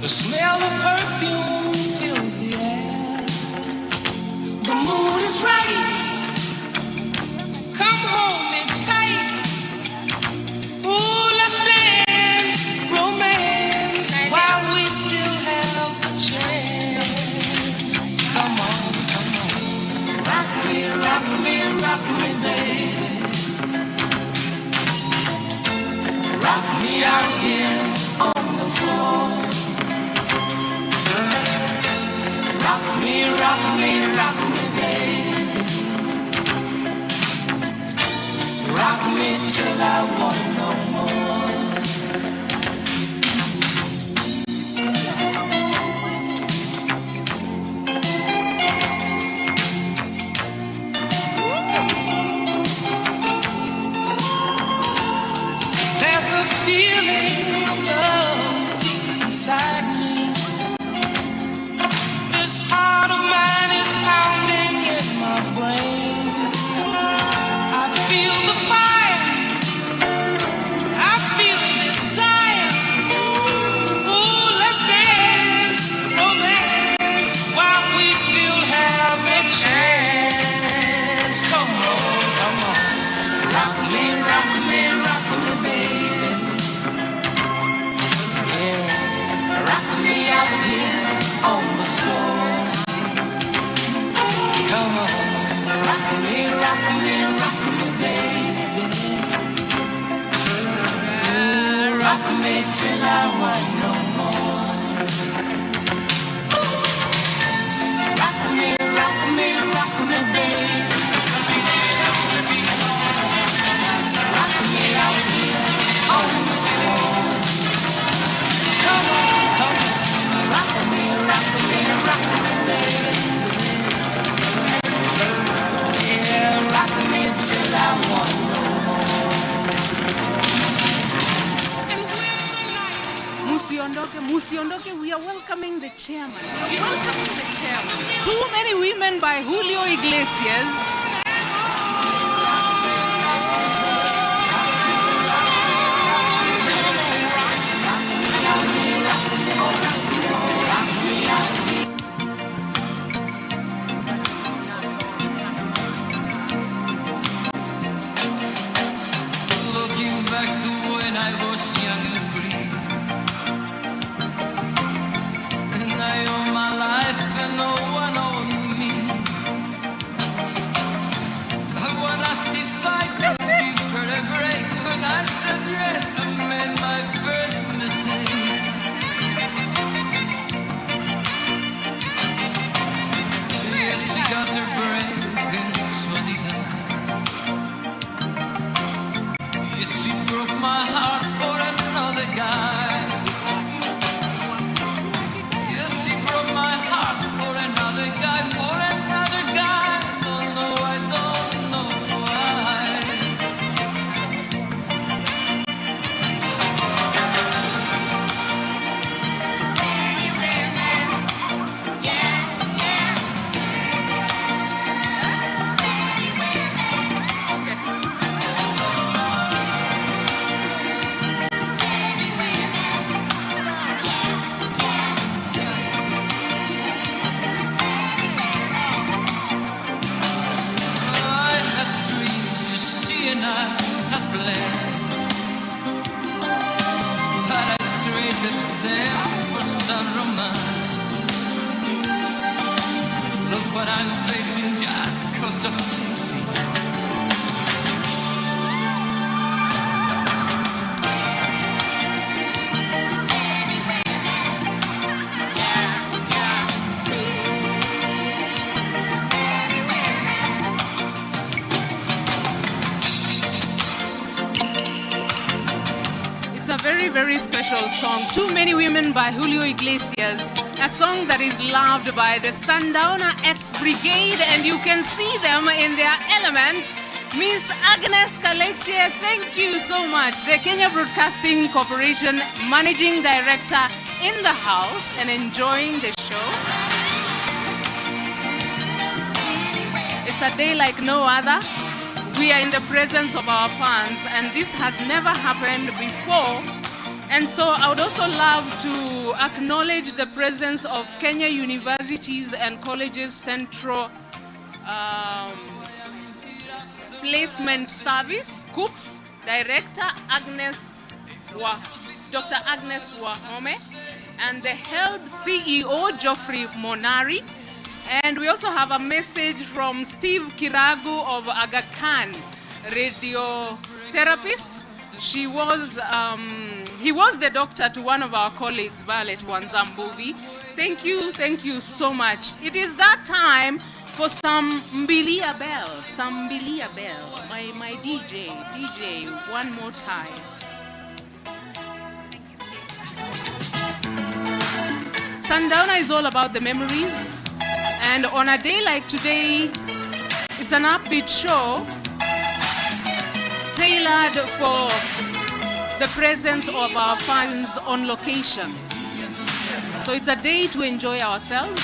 The smell of perfume fills the air. The mood is right. Come hold me tight. Ooh, let's dance, romance, while we still have a chance. Come on, come on. Rock me, rock me, rock me, baby. Rock me out here on the floor. Rock me, rock me, rock me, baby. Rock me till I want no more. There's a feeling of love deep inside me. This heart of mine is pounding in my brain. I feel the fire. I feel the desire. Ooh, let's dance, romance, while we still have a chance. Come on, come on. Rock me, rock me, rock me, baby. Yeah, rock me out here on the floor. Come on, rock me, rock me, rock me, baby. Rock me till I want no more. Rock me, rock me, rock me, baby. Rock me out here on the floor. Come on, come on. Rock me, rock me, rock me, baby. Yeah, rock me till I want no more. Musiondoke, Musiondoke, we are welcoming the chairman. We are welcoming the chairman. Too Many Women by Julio Iglesias. Looking back to when I was young and free, and I owe my life and no one owed me. Someone asked if I could give her a break. When I said yes, I made my first mistake. Yes, she got her break and so did I. Yes, she broke my heart for another guy. Yes, she broke my heart for another guy, for another guy. Don't know why, don't know why. I have dreams, you see, and I have plans, but I traded them for some romance. Look what I'm facing just 'cause of tipsy. It's a very, very special song. Too Many Women by Julio Iglesias. A song that is loved by the Sundowner X Brigade, and you can see them in their element. Miss Agnes Kaleche, thank you so much. The Kenya Broadcasting Corporation Managing Director in the house and enjoying the show. It's a day like no other. we are in the presence of our fans, and this has never happened before. And so I would also love to acknowledge the presence of Kenya Universities and Colleges Central Placement Service, KUPS, Director Dr. Agnes Wahome, and the Health CEO, Geoffrey Monari. And we also have a message from Steve Kiragu of Aga Khan Radiotherapist. He was the doctor to one of our colleagues, Violet Wanzambuvi. Thank you so much. It is that time for some Mbilia Bell, my DJ, one more time. Sundowner is all about the memories, and on a day like today, it's an upbeat show tailored for the presence of our fans on location. So it's a day to enjoy ourselves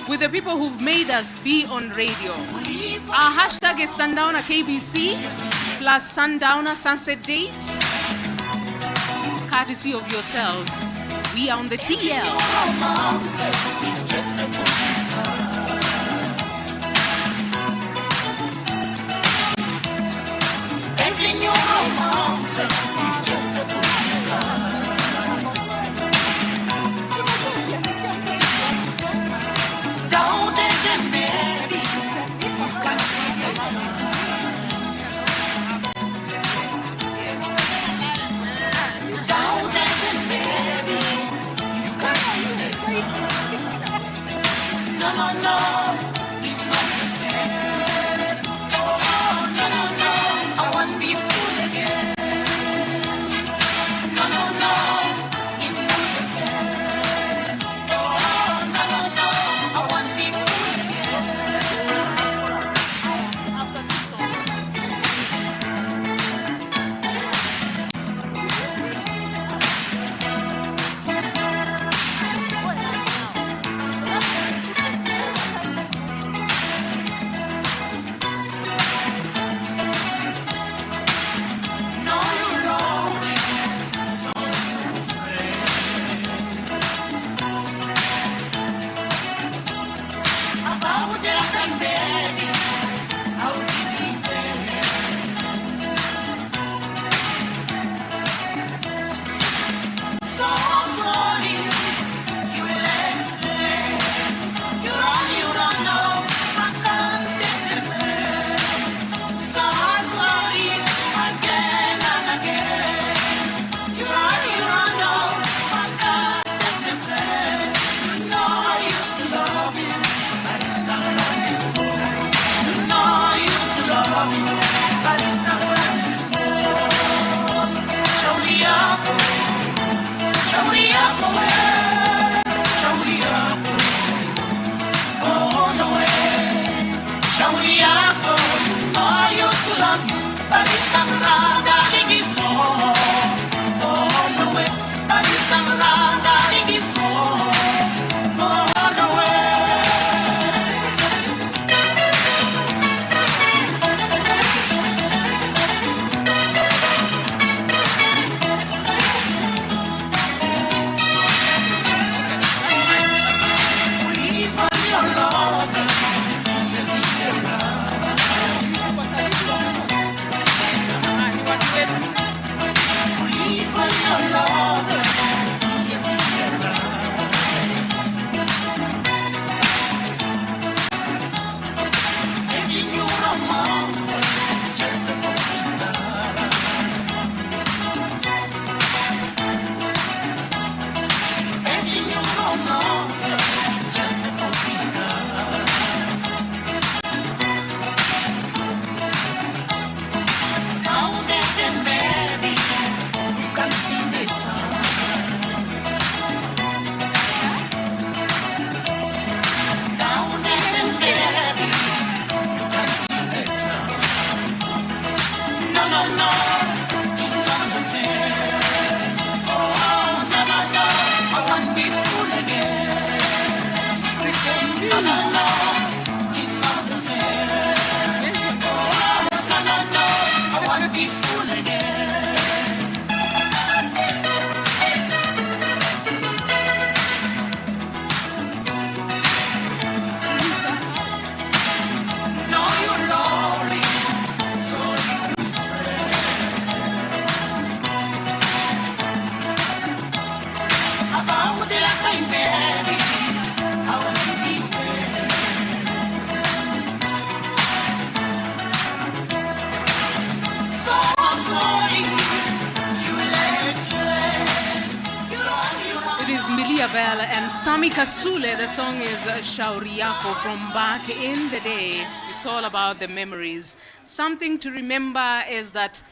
with the people who've made us be on radio. Our hashtag is Sundowner KBC plus Sundowner Sunset Date. Courtesy of yourselves. We are on the TL. Everything your mom said, it's just a police Don't let them baby, you can't see the signs. Don't let them baby, you can't see the signs. Bell and Sami Kasule. The song is Shauri Yako from back in the day. It's all about the memories. Something to remember is that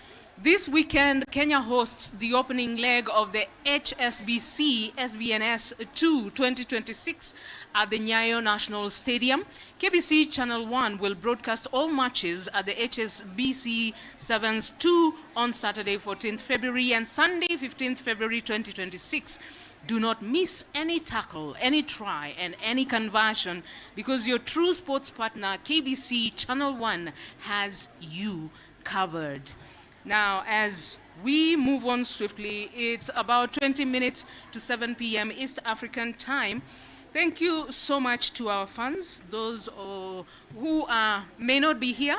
this weekend, Kenya hosts the opening leg of the HSBC SVNS 2 2026 at the Nyayo National Stadium. KBC Channel 1 will broadcast all matches at the HSBC Sevens 2 on Saturday, 14th February and Sunday, 15th February 2026. Do not miss any tackle, any try, and any conversion because your true sports partner, KBC Channel 1, has you covered. Now, as we move on swiftly, it's about 20 minutes to 7 p.m. East African time. Thank you so much to our fans, those who may not be here,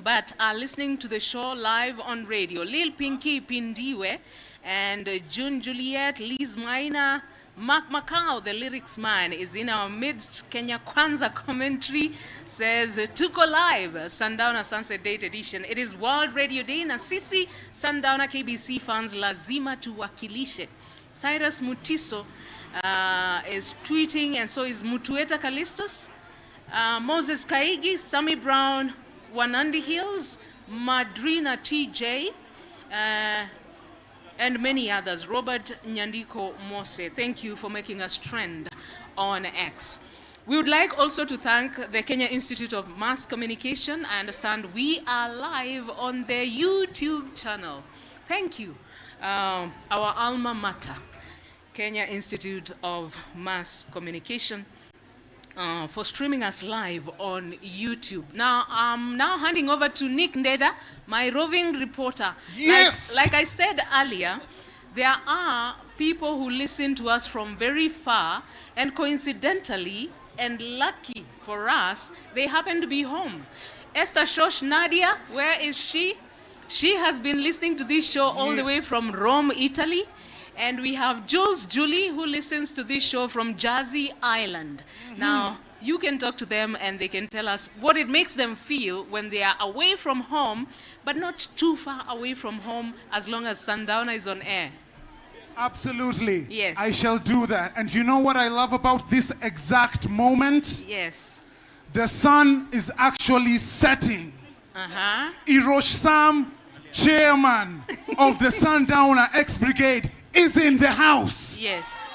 but are listening to the show live on radio. Lil Pinky Pindiwe and June Juliet, Liz Maina, Mark Macau, the lyrics man, is in our midst. Kenya Kwanza commentary says, Tuko Live, Sundowner Sunset Date Edition. It is World Radio Day na sisi Sundowner KBC fans lazima tuwakilishe. Cyrus Mutiso is tweeting, and so is Mutueta Callistus, Moses Kaigi, Sammy Brown, Wanandi Hills, Madrina TJ, and many others. Robert Nyandiko Mose, thank you for making us trend on X. We would like also to thank the Kenya Institute of Mass Communication. I understand we are live on their YouTube channel. Thank you, our alma mater, Kenya Institute of Mass Communication, for streaming us live on YouTube. Now, I'm now handing over to Nick Ndeda, my roving reporter. Yes! Like I said earlier, there are people who listen to us from very far, and coincidentally, and lucky for us, they happen to be home. Esther Shosh Nadia, where is she? She has been listening to this show all the way from Rome, Italy. And we have Jules Julie, who listens to this show from Jersey Island. Now, you can talk to them and they can tell us what it makes them feel when they are away from home, but not too far away from home as long as Sundowner is on air. Absolutely. Yes. I shall do that. And you know what I love about this exact moment? Yes. The sun is actually setting. Irosh Sam, chairman of the Sundowner X Brigade, is in the house. Yes.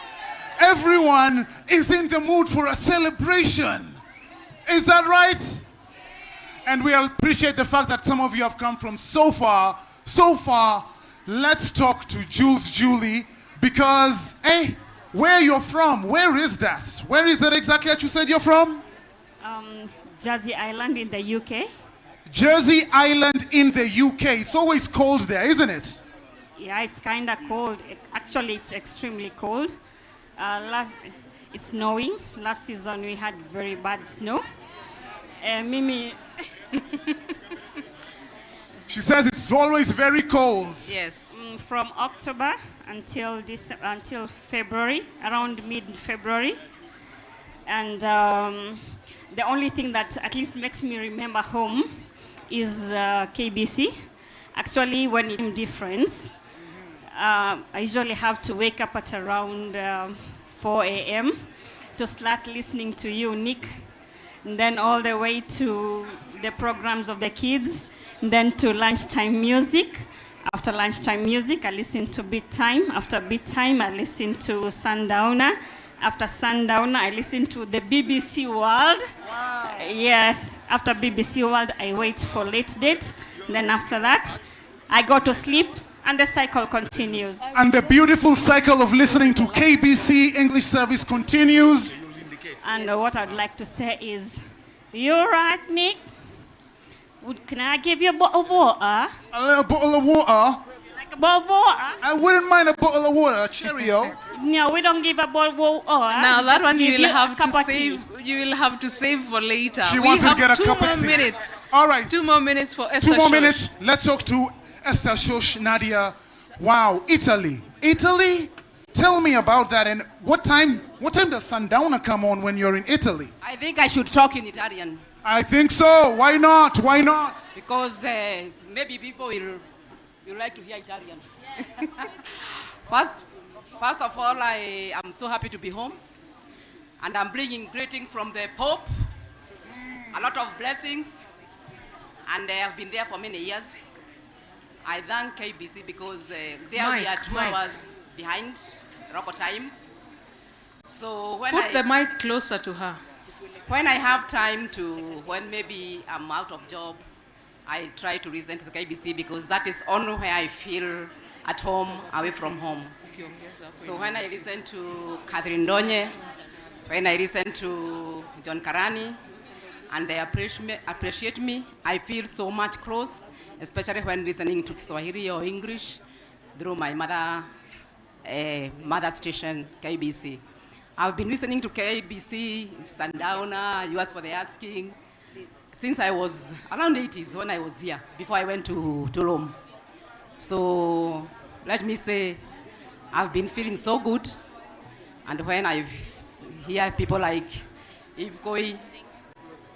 Everyone is in the mood for a celebration. Is that right? And we appreciate the fact that some of you have come from so far. So far, let's talk to Jules Julie because, hey, where you're from, where is that? Where is that exactly that you said you're from? Jersey Island in the UK. Jersey Island in the UK. It's always cold there, isn't it? Yeah, it's kind of cold. Actually, it's extremely cold. It's snowing. Last season, we had very bad snow. Mimi... She says it's always very cold. Yes. From October until February, around mid-February. And the only thing that at least makes me remember home is KBC. Actually, when it's difference, I usually have to wake up at around 4 a.m. to start listening to you, Nick, and then all the way to the programs of the kids, and then to lunchtime music. After lunchtime music, I listen to Beat Time. After Beat Time, I listen to Sundowner. After Sundowner, I listen to the BBC World. Wow. Yes, after BBC World, I wait for Late Date. Then after that, I go to sleep. And the cycle continues. And the beautiful cycle of listening to KBC English Service continues. And what I'd like to say is, you're right, Nick. Can I give you a bottle of water? A little bottle of water? Like a bottle of water? I wouldn't mind a bottle of water, Cheerio. No, we don't give a bottle of water. Now that one you will have to save. save. You will have to save for later. She wants to get a cup of tea. 2 more minutes. All right. 2 more minutes for Esther. 2 more Shosh. minutes. Let's talk to Esther Shosh Nadia. Wow, Italy. Italy? Tell me about that. And what time does Sundowner come on when you're in Italy? I think I should talk in Italian. I think so. Why not? Why not? Because maybe people will like to hear Italian. First, First of all, I am so happy to be home. And I'm bringing greetings from the Pope. A lot of blessings. And I have been there for many years. I thank KBC because there we are 2 hours behind record time. So when Put the mic closer to her. When I have time when maybe I'm out of job, I try to listen to the KBC because that is only where I feel at home, away from home. So when I listen to Catherine Donye, when I listen to John Karani, and they appreciate me, I feel so much close, especially when listening to Kiswahili or English through my mother station, KBC. I've been listening to KBC, Sundowner, US for the Asking, since I was around 80s when I was here, before I went to Rome. So let me say, I've been feeling so good. And when I hear people like Eve Koi,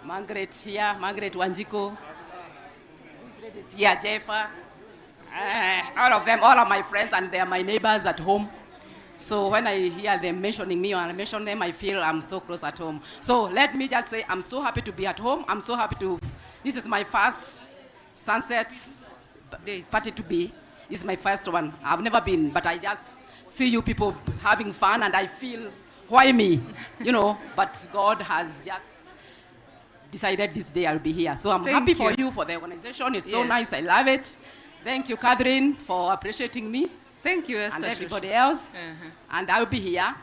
Margaret here, Margaret Wanjiko, here, Jeffa, all of them, all of my friends, and they are my neighbors at home. So when I hear them mentioning me or I mention them, I feel I'm so close at home. So let me just say, I'm so happy to be at home. I'm so happy this is my first sunset party to be. This is my first one. I've never been, but I just see you people having fun and I feel, why me? But God has just decided this day I'll be here. So I'm happy for you, for the organization. It's so nice. I love it. Thank you, Catherine, for appreciating me. Thank you, Esther. And everybody else. And I'll be here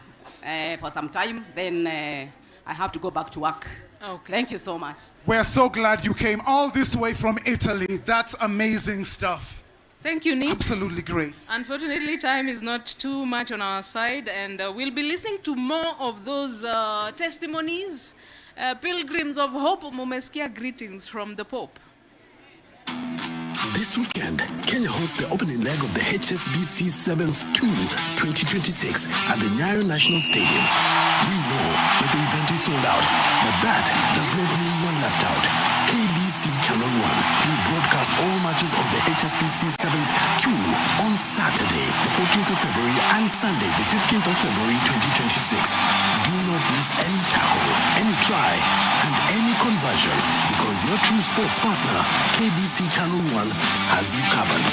for some time. Then I have to go back to work. Okay. Thank you so much. We're so glad you came all this way from Italy. That's amazing stuff. Thank you, Nick. Absolutely great. Unfortunately, time is not too much on our side, and we'll be listening to more of those testimonies. Pilgrims of Hope, Mumeskia, greetings from the Pope. This weekend, Kenya hosts the opening leg of the HSBC Sevens Tour 2026 at the Nyayo National Stadium. We know that the event is sold out, but that does not mean you're left out. KBC Channel 1 will broadcast all matches of the HSBC Sevens Tour on Saturday, the 14th of February and Sunday, the 15th of February 2026. Do not miss any tackle, any try, and any conversion, because your true sports partner, KBC Channel 1, has you covered.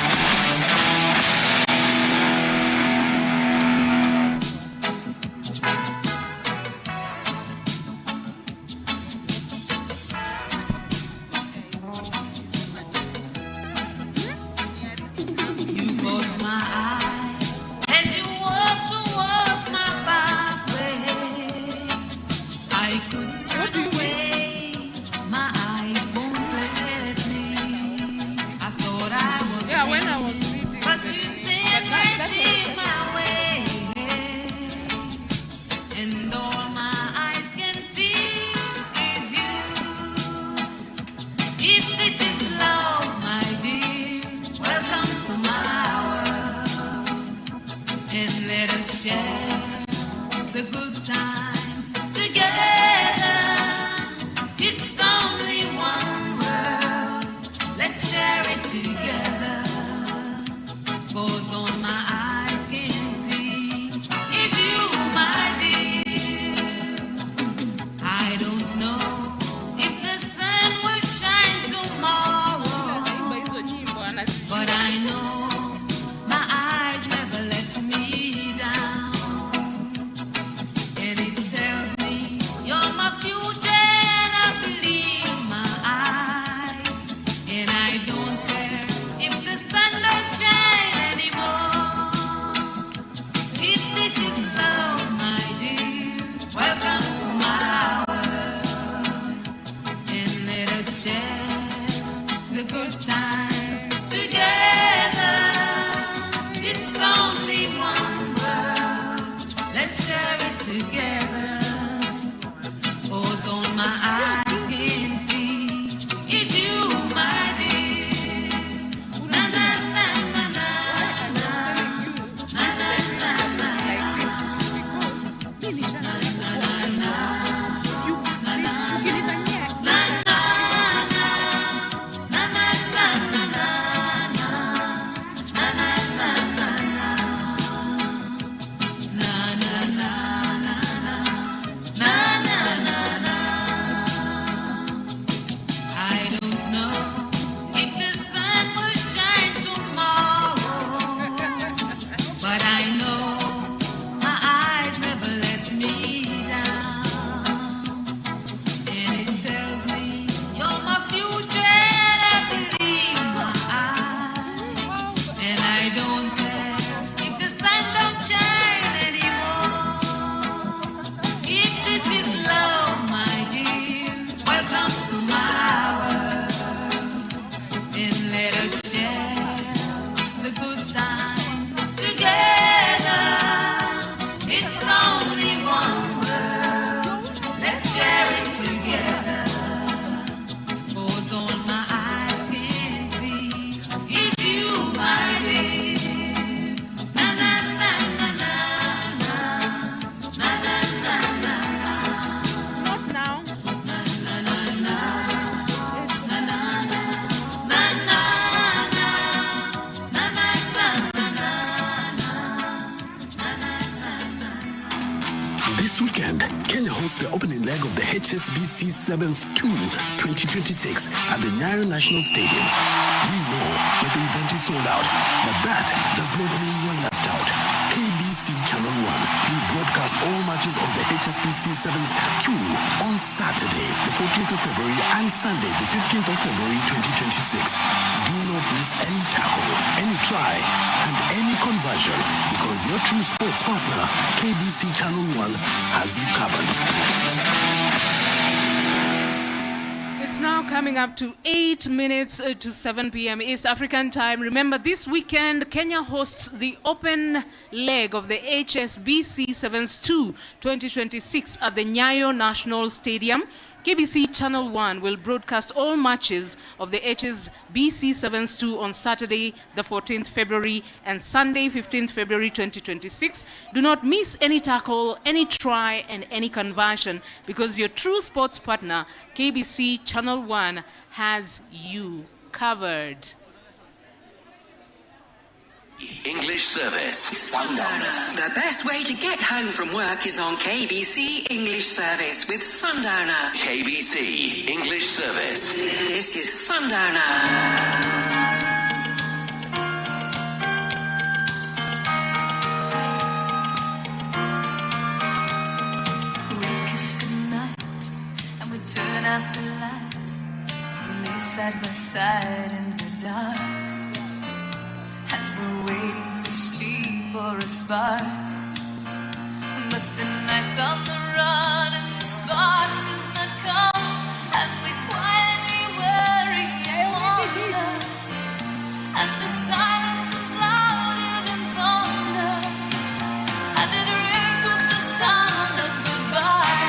The good times together. don't care if the sun don't shine anymore. If this is love, my dear, welcome to my world. And let us share the good times together. It's only one world. Let's share it together. For all my eyes can see is you, my dear. Na na na na na na na na na na na. Not now. Na na na na na na na na na na This weekend, Kenya hosts the opening leg of the HSBC Sevens Tour 2026 at the Nyayo National Stadium. We know that the event is sold out, but that does not mean you're left out. KBC Channel 1 will broadcast all matches of the HSBC Sevens Tour on Saturday, the 14th of February and Sunday, the 15th of February 2026. Do not miss any tackle, any try, and any conversion, because your true sports partner, KBC Channel 1, has you covered. It's now coming up to 8 minutes to 7 p.m. East African time. Remember, this weekend, Kenya hosts the open leg of the HSBC Sevens 2 2026 at the Nyayo National Stadium. KBC Channel 1 will broadcast all matches of the HSBC Sevens 2 on Saturday, the 14th February, and Sunday, 15th February 2026. Do not miss any tackle, any try, and any conversion, because your true sports partner, KBC Channel 1, has you covered. English service. Sundowner. The best way to get home from work is on KBC English Service with Sundowner. KBC English service. This is Sundowner. Turn out the lights. We lay side by side in the dark, and we're waiting for sleep or a spark. But the night's on the run and the spark does not come, and we quietly worry and wonder, and the silence is louder than thunder, and it rings with the sound of goodbye.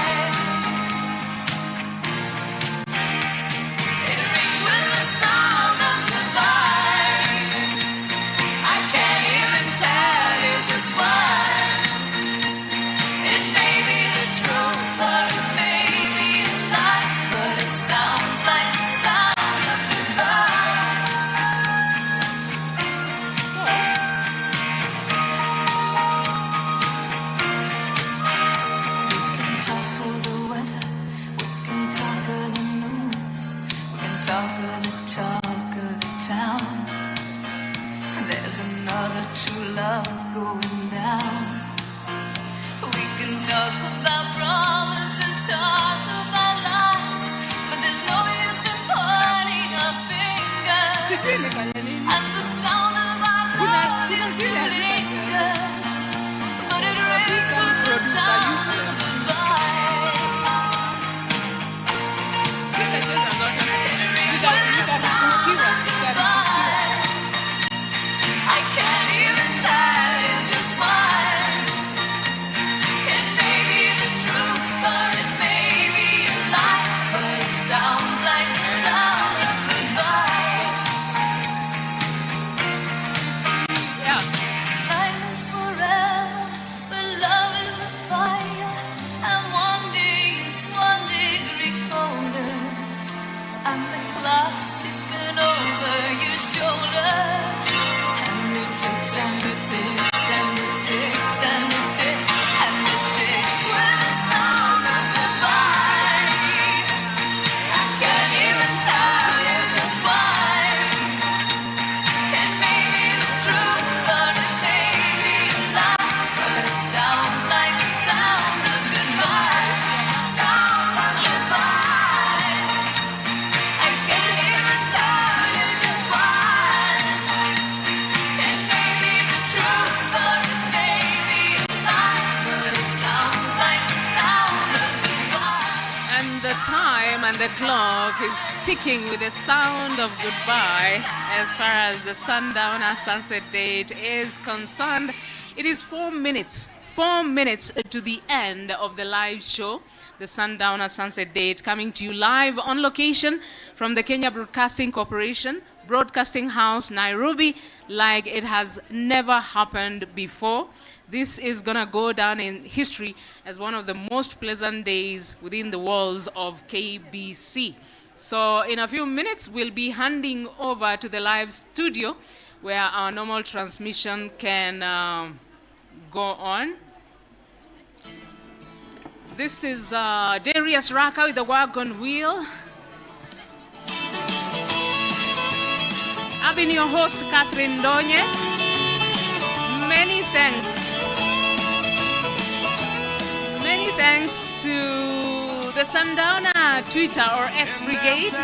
And the clock is ticking with the sound of goodbye as far as the sundowner sunset date is concerned. It is 4 minutes to the end of the live show. The Sundowner Sunset Date coming to you live on location from the Kenya Broadcasting Corporation, Broadcasting House, Nairobi, like it has never happened before. This is gonna go down in history as one of the most pleasant days within the walls of KBC. So in a few minutes, we'll be handing over to the live studio where our normal transmission can go on. This is Darius Raka with the wagon wheel. I've been your host, Catherine Donye. Many thanks. Many thanks to the Sundowner Twitter or X Brigade.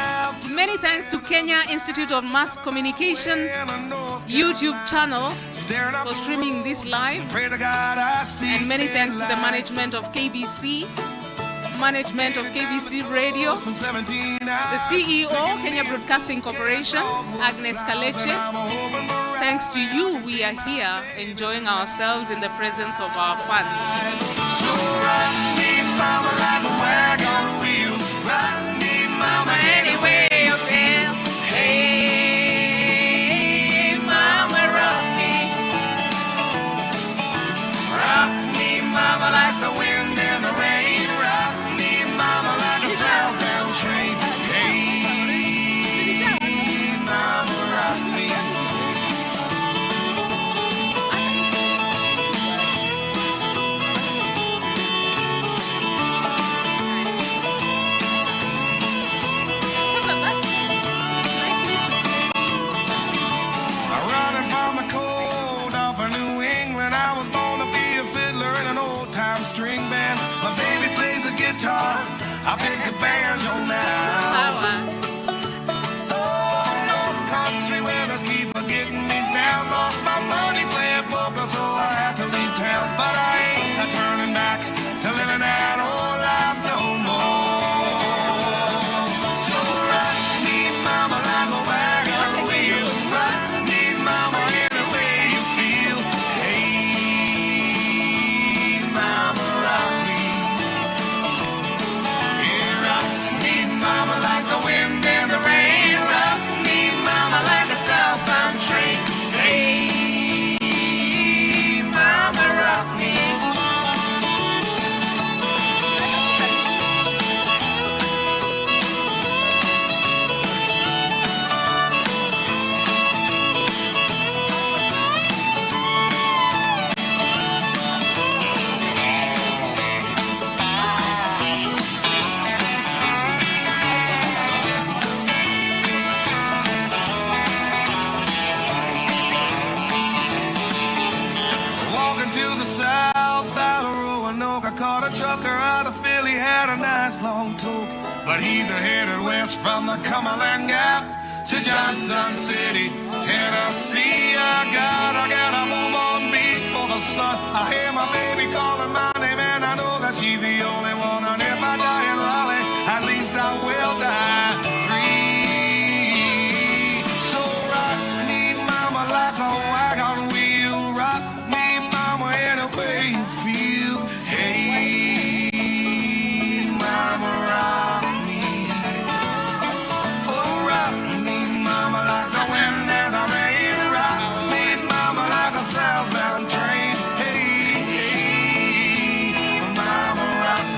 Many thanks to Kenya Institute of Mass Communication YouTube channel for streaming this live. And many thanks to the management of KBC, management of KBC Radio, the CEO, Kenya Broadcasting Corporation, Agnes Kaleche. Thanks to you, we are here enjoying ourselves in the presence of our fans. So rock me, mama, like a wagon wheel. Rock me, mama, any way you feel. Hey, mama, rock me. Rock me, mama, like the wind and the rain. Rock me, mama, like a southbound train. Hey, mama, rock me. I pick a banjo now. Oh, North Country winners keep getting me down. Lost my money playing poker, so I had to leave town. But I ain't turning back to living that old life no more. So rock me, mama, like a wagon wheel. Rock me, mama, any way you feel. Hey, mama, rock me. Mama, like the wind and the rain. Rock me, mama, like a southbound train. Hey, mama, rock me. Long talk, but he's headed west from the Cumberland Gap to Johnson City, Tennessee. I gotta move on before the sun. I hear my baby calling my name, and I know that she's the only one. And if I die in Raleigh, at least I will die free. So rock me, mama, like a wagon wheel. Rock me, mama, any way you feel. Hey, mama, rock me. Oh, rock me, mama, like the wind and the rain. Rock me, mama, like a southbound train. Hey, hey, mama, rock me.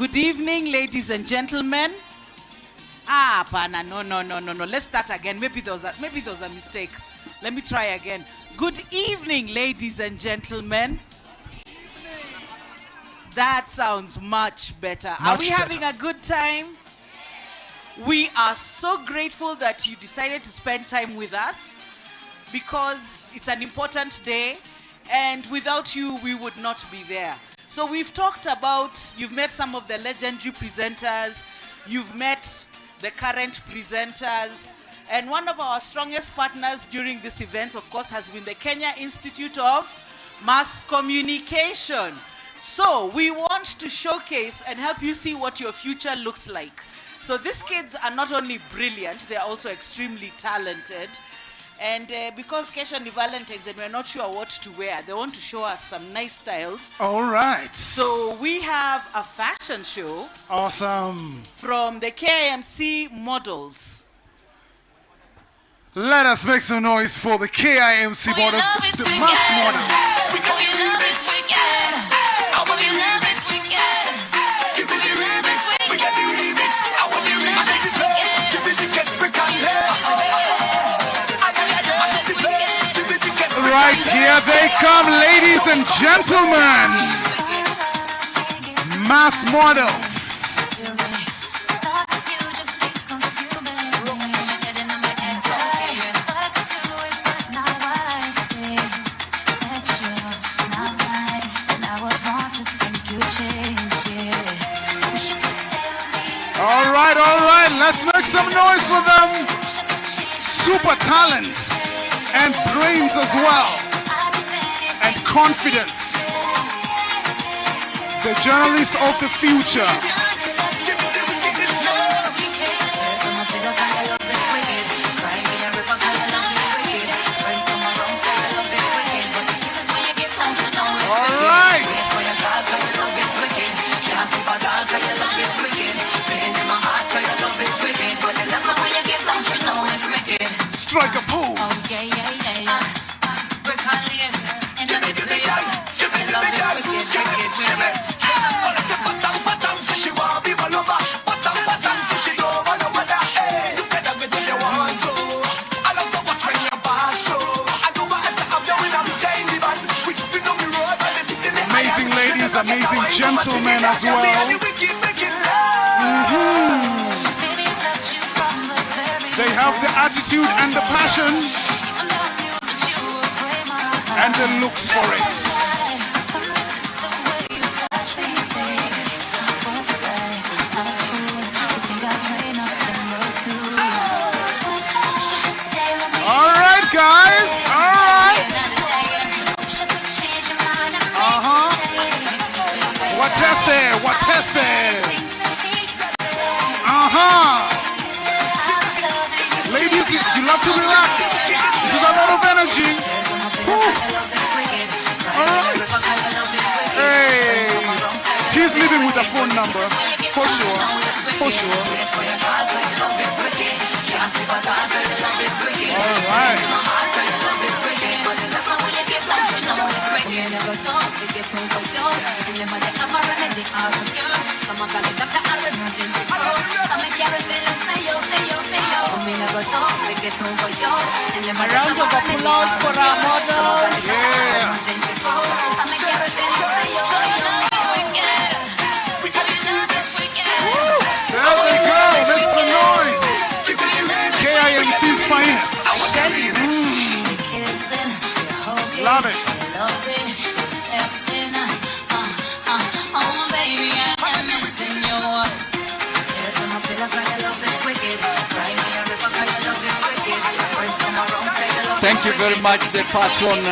Good evening, ladies and gentlemen. Pana, no. Let's start again. Maybe there was a mistake. Let me try again. Good evening, ladies and gentlemen. That sounds much better. Are we having a good time? We are so grateful that you decided to spend time with us because it's an important day, and without you, we would not be there. So we've talked about, you've met some of the legendary presenters, you've met the current presenters, and one of our strongest partners during this event, of course, has been the Kenya Institute of Mass Communication. So we want to showcase and help you see what your future looks like. So these kids are not only brilliant, they're also extremely talented. And because Kesha and Valentine's and we're not sure what to wear, they want to show us some nice styles. All right. So we have a fashion show. Awesome. From the KIMC models. Let us make some noise for the KIMC models, the mass models. Right, here they come, ladies and gentlemen. Mass models. All right, let's make some noise for them. Super talents and brains as well, and confidence. The journalists of the future. All right. Strike a pose. Amazing ladies, amazing gentlemen as well. They have the attitude and the passion and the looks for it. All right, guys. All right. Watese. Ladies, you love to relax. This is a lot of energy. Woo. All right. Hey, he's leaving with a phone number, for sure. All right. A round of applause for our models. Yeah. There we go. Make some noise. KIMC's finest. Love it. Thank you very much, the patron,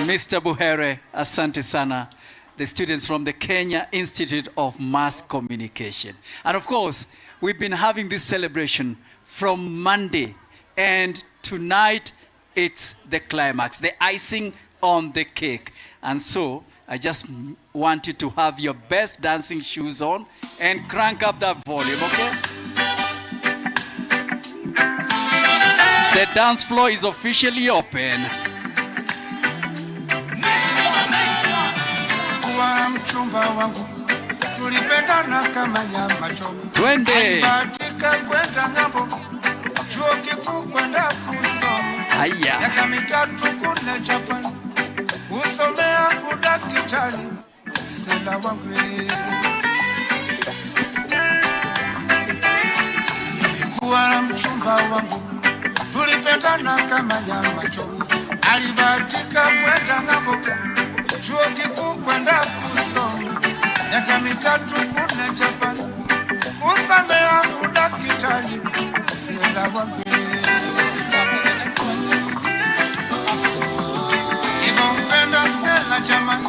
Mr. Buhere. Asante sana. The students from the Kenya Institute of Mass Communication. And of course, we've been having this celebration from Monday, and tonight it's the climax, the icing on the cake. And so I just want you to have your best dancing shoes on and crank up that volume, okay? The dance floor is officially open. Kuwa mchumba wangu tulipe tulipendana kama nyama choma. Twende. Alibahatika kwenda ng'ambo, chuo kikuu kwenda kusoma. Haya. Miaka mitatu kule Japan, kusomea udaktari. Sela wangu nilikuwa na mchumba wangu, tulipendana kama nyama choma. Alibahatika kwenda ng'ambo, chuo kikuu kwenda kusoma. Miaka mitatu kule Japan, kusomea udaktari. Sela wangu nilivyompenda Stella jamani,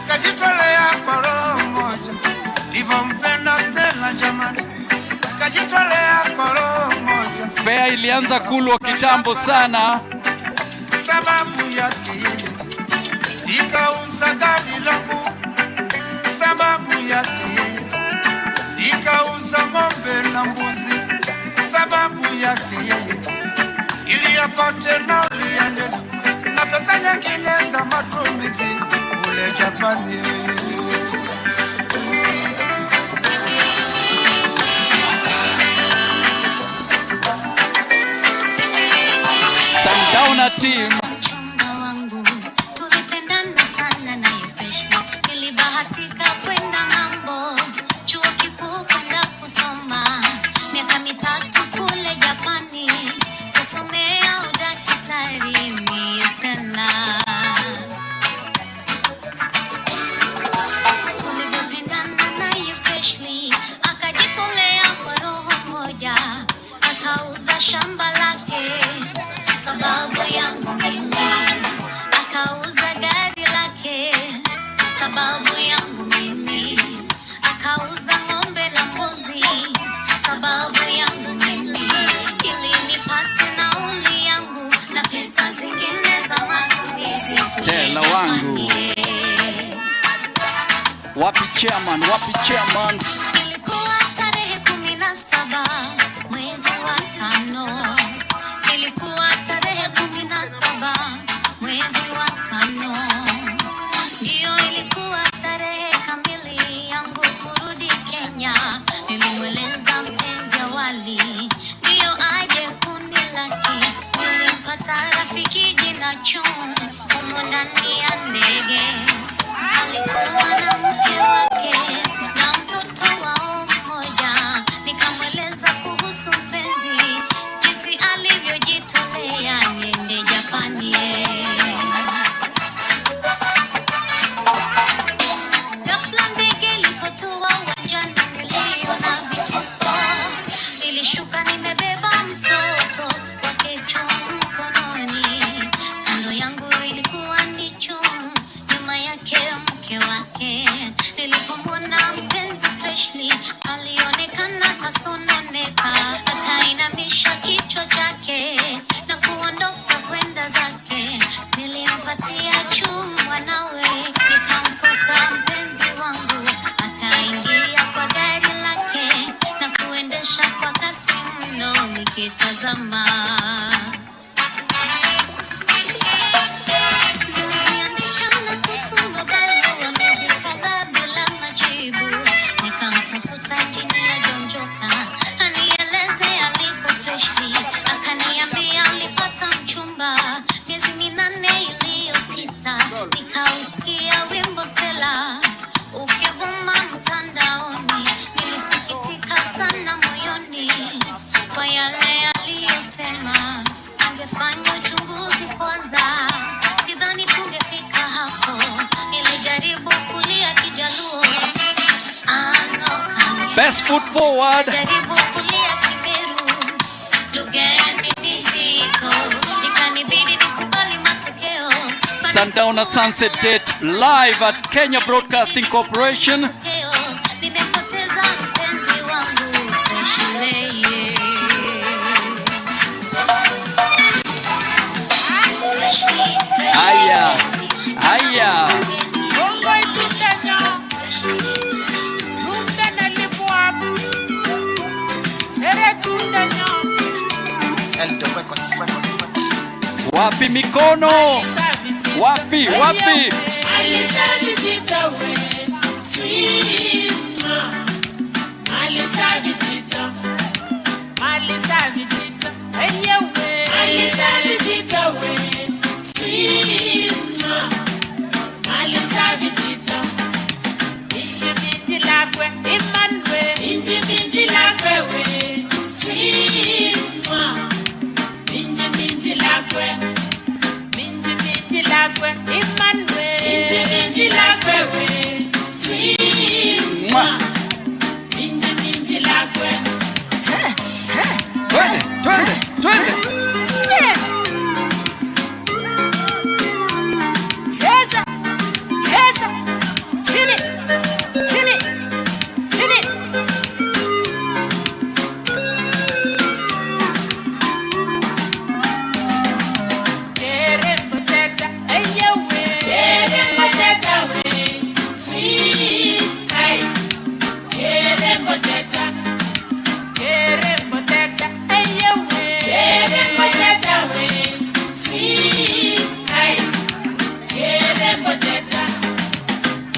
kajitolea kwa roho moja. Nilivyompenda Stella jamani, kajitolea kwa roho moja. Fea ilianza kulwa kitambo sana. Sababu yake nikauza gari langu, sababu yake nikauza ng'ombe na mbuzi, sababu yake ili apate nauli ya ndege na pesa nyingine za matumizi kule Japani. Sundowner team. Tulipendana sana na freshly. Nilibahatika kwenda ng'ambo, chuo kikuu kwenda kusoma. Miaka mitatu kule Japani, kusomea udaktari. Miss Stella. Tulivyopendana naye freshly, akajitolea kwa roho moja, akauza shamba lake sababu yangu mimi, akauza gari lake sababu yangu mimi, akauza ng'ombe na mbuzi sababu yangu mimi, ili nipate nauli yangu na pesa zingine za matumizi. Stella wangu. Wapi chairman, wapi chairman? Ilikuwa tarehe 17 mwezi wa 5. Ilikuwa tarehe 17 mwezi wa 5. Ndio ilikuwa tarehe kamili yangu kurudi Kenya. Nilimweleza mpenzi awali ndio aje kunilaki. Nilimpata rafiki jina Chon humo ndani ya ndege. Alikuwa na mke wake na mtoto wao mmoja. Nikamweleza kuhusu mpenzi, jinsi alivyojitolea niende Japani. Ghafla ndege ilipotua uwanjani, niliona vituko. Nilishuka nimebeba mtoto wake Chon mkononi. Kando yangu ilikuwa ni Chon, nyuma yake mke wake. Nilipomwona mpenzi freshly, alionekana kasononeka. Akainamisha kichwa chake na kuondoka kwenda zake. Nilimpatia chumwa nawe, nikamfuata mpenzi wangu. Akaingia kwa gari lake na kuendesha kwa kasi mno, nikitazama. Niliandika na kutuma barua miezi kadhaa bila majibu. Nikamtafuta injinia Jonjoka anieleze aliko freshly. Akaniambia alipata mchumba miezi 8 iliyopita. Nikausikia wimbo Stella ukivuma mtandaoni. Nilisikitika sana moyoni kwa yale aliyosema. Angefanya uchunguzi kwanza, sidhani tungefika hapo. Nilijaribu kulia Kijaluo, Best foot forward. jaribu kulia Kimeru, lugha ya Kbc. Ikanibidi nikubali matokeo. Sundowner Sunset Date live at Kenya Broadcasting Corporation. Nimepoteza mpenzi wangu freshly. Haya. Haya. Wapi mikono? Wapi? Wapi? Sweet Malisa Vijito, Malisa Vijito, hey yeah way, Malisa Vijito way, sweet Malisa Vijito, Binji Binji Lakwe, Imanwe, Binji Binji Lakwe way, sweet Binji Binji Lakwe, Binji Binji Lakwe, Imanwe, Binji Binji Lakwe way, sweet Binji Binji Lakwe. Twende. Cheza, chini. Terembo teta, eye we. Terembo teta we, sweet ay. Terembo teta, eye we. Terembo teta we, sweet ay. Terembo teta,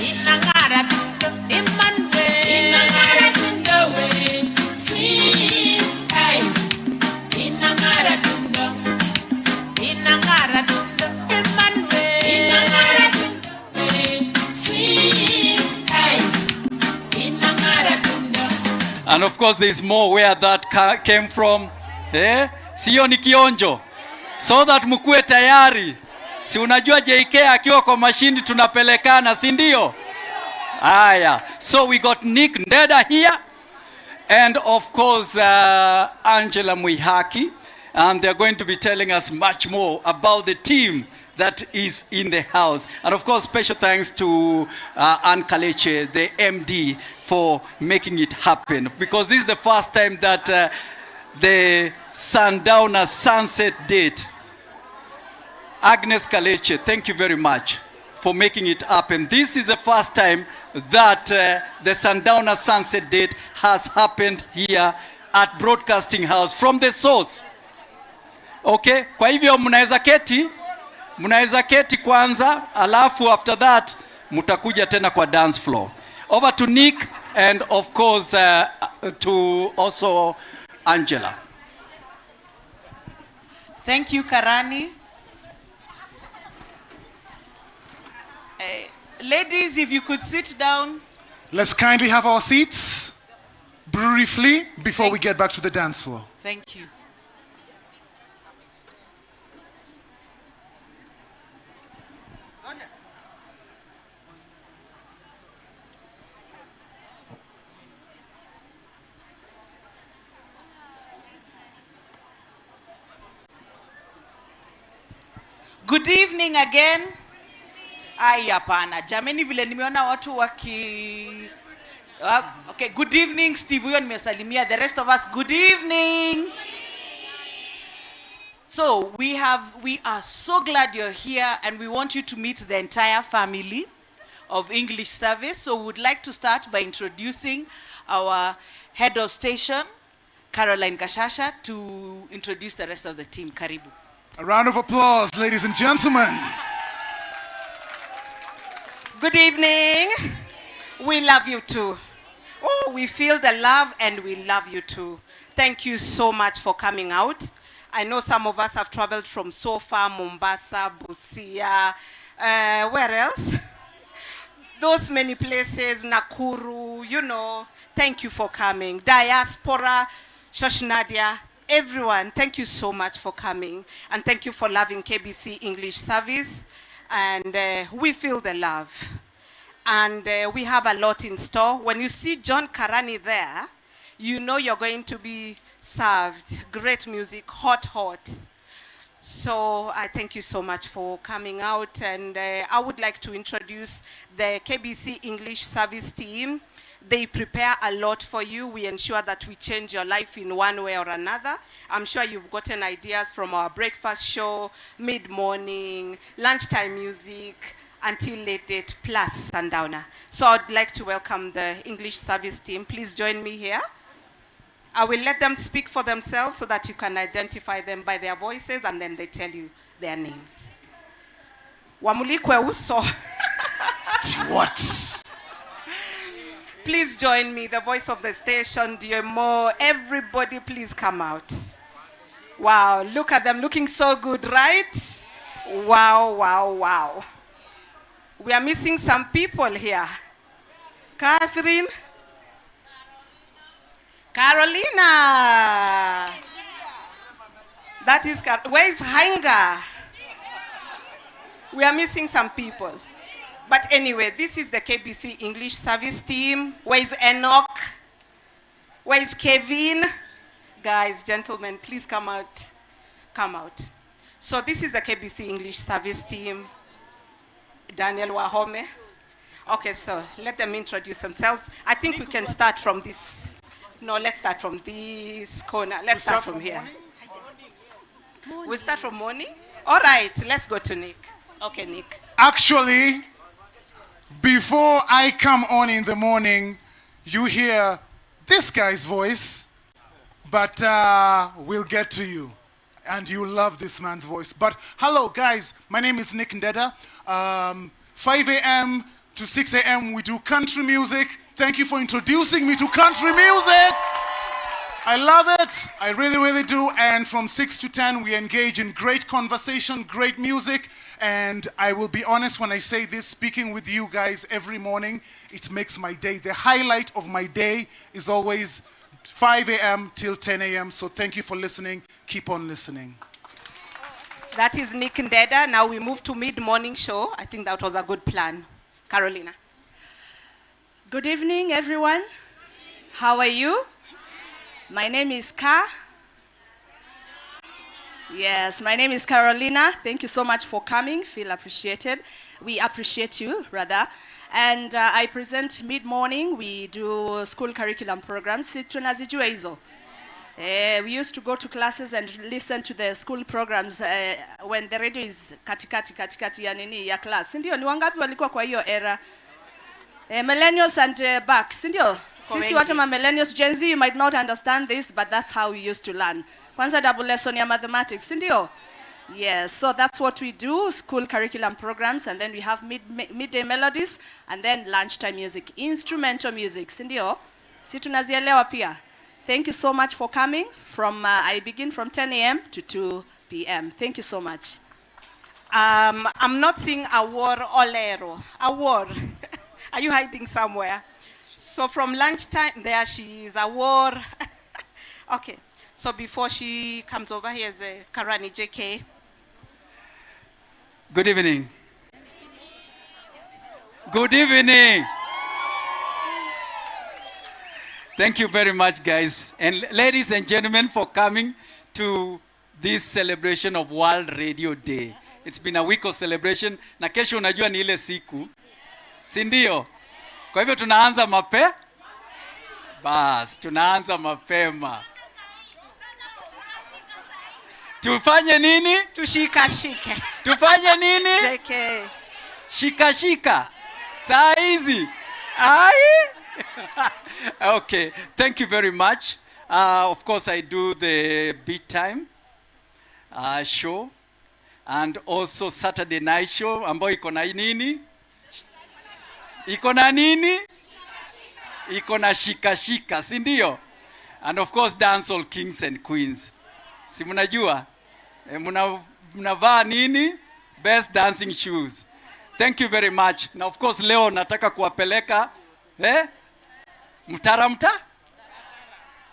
inangara tundo, imanwe. Inangara tundo we, sweet ay. Inangara tundo, imanwe. Inangara tundo we, sweet ay. Inangara tundo. And of course there's more where that came from. Sio ni kionjo. So that mkuwe tayari. Si unajua JK akiwa kwa mashindi tunapelekana, si ndio? Aya. So we got Nick Ndeda here. And of course Angela Muihaki. And they're going to be telling us much more about the team that is in the house. And of course, special thanks to Ann Kaleche, the MD, for making it happen. Because this is the first time that the Sundowner Sunset date. Agnes Kaleche, thank you very much for making it happen. This is the first time that the Sundowner Sunset date has happened here at Broadcasting House from the source. Okay, kwa hivyo mnaweza keti kwanza, alafu after that mutakuja tena kwa dance floor. Over to Nick and of course to also Angela. Thank you, Karani. Ladies, if you could sit down. Let's kindly have our seats briefly before we get back to the dance floor. Thank you. Good evening again. Ai hapana. Jameni vile nimeona watu okay, good evening Steve, huyo nimesalimia. The rest of us, good evening. So we are so glad you're here and we want you to meet the entire family of English service. So we would like to start by introducing our head of station, Caroline Kashasha, to introduce the rest of the team. Karibu. A round of applause, ladies and gentlemen. Good evening. We love you too. Oh, we feel the love and we love you too. Thank you so much for coming out. I know some of us have traveled from so far, Mombasa, Busia, where else? Those many places, Nakuru, you know. Thank you for coming. Diaspora, Shoshnadia, everyone, thank you so much for coming. And thank you for loving KBC English service. And we feel the love. And we have a lot in store. When you see John Karani there, you know you're going to be served great music, hot. So I thank you so much for coming out. And I would like to introduce the KBC English service team. They prepare a lot for you. We ensure that we change your life in one way or another. I'm sure you've gotten ideas from our breakfast show, mid-morning, lunchtime music, until late date, plus Sundowner. So I'd like to welcome the English service team. Please join me here. I will let them speak for themselves so that you can identify them by their voices and then they tell you their names. Wamulikwe uso. What? Please join me, the voice of the station, dear Mo. Everybody, please come out. Wow, look at them looking so good, right? Wow, wow, wow. We are missing some people here. Catherine. Carolina. That is, where is Hainga? We are missing some people. But anyway, this is the KBC English service team. Where is Enoch? Where is Kevin? Guys, gentlemen, please come out. Come out. So this is the KBC English service team. Daniel Wahome. Okay, so let them introduce themselves. I think we can start from this. No, let's start from this corner. Let's start from here. We start from morning? All right, let's go to Nick. Okay, Nick. Actually, before I come on in the morning, you hear this guy's voice, but we'll get to you. And you love this man's voice. But hello, guys. My name is Nick Ndeda. 5 a.m. to 6 a.m. we do country music. Thank you for introducing me to country music. I love it. I really, really do. And from 6 to 10, we engage in great conversation, great music. And I will be honest when I say this, speaking with you guys every morning, it makes my day. The highlight of my day is always 5 a.m. till 10 a.m. So thank you for listening. Keep on listening. That is Nick Ndeda. Now we move to mid-morning show. I think that was a good plan. Carolina. Good evening, everyone. How are you? My name is Ka. Yes, my name is Carolina. Thank you so much for coming. Feel appreciated. We appreciate you, rather. And I present mid-morning. We do school curriculum programs. Si tunazijua hizo. We used to go to classes and listen to the school programs when the radio is katikati ya nini ya class. Sindio, ni wangapi walikuwa kwa hiyo era? Millennials and back. Sindio, sisi watu ma millennials, Gen Z, you might not understand this, but that's how we used to learn. Kwanza double lesson ya mathematics. Sindio? Yes, so that's what we do, school curriculum programs, and then we have midday melodies, and then lunchtime music, instrumental music. Sindio? Si tunazielewa pia. Thank you so much for coming. I begin from 10 a.m. to 2 p.m. Thank you so much. I'm not seeing Awor Olero. Awor, are you hiding somewhere? So from lunchtime, there she is, Awor. Okay, so before she comes over, here's Karani JK. Good evening. Good evening. Thank you very much, guys. And ladies and gentlemen, for coming to this celebration of World Radio Day. It's been a week of celebration. Na kesho unajua ni ile siku. Si ndio? Kwa hivyo tunaanza Bas, tunaanza mapema. Tufanye nini? Tushikashike. Tufanye nini? JK. Shika. Saa hizi. Ai? Okay, thank you very much. Of course, I do the beat time show and also Saturday night show ambayo iko na nini? Iko na nini? Iko na shika, si ndio? And of course, dancehall kings and queens. Si mnajua? Mnavaa nini? Best dancing shoes. Thank you very much. Na of course, leo nataka kuwapeleka Mtaramta?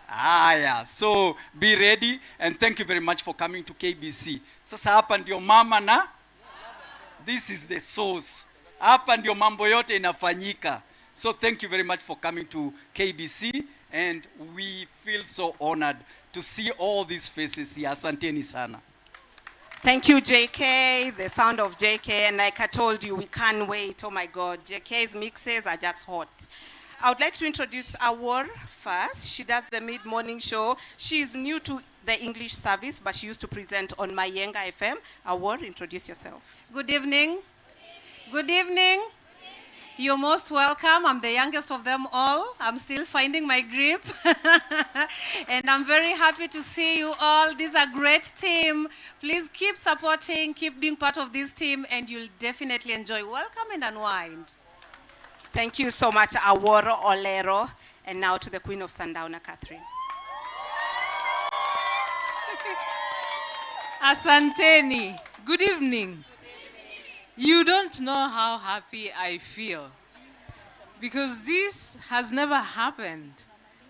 Yeah. So be ready and thank you very much for coming to KBC. Sasa hapa ndio mama na this is the source. Hapa ndio mambo yote inafanyika. So thank you very much for coming to KBC and we feel so honored to see all these faces here. Asanteni sana. Thank you, JK, the sound of JK, and like I told you, we can't wait. Oh my God, JK's mixes are just hot. I would like to introduce Awor first. She does the mid-morning show. She is new to the English service, but she used to present on Mayenga FM. Awor, introduce yourself. Good evening. Good evening. You're most welcome. I'm the youngest of them all. I'm still finding my grip. And I'm very happy to see you all. This is a great team. Please keep supporting, keep being part of this team, and you'll definitely enjoy. Welcome and unwind. Thank you so much, Aworo Olero. And now to the Queen of Sundowner, Catherine. Asanteni. Good evening. You don't know how happy I feel because this has never happened.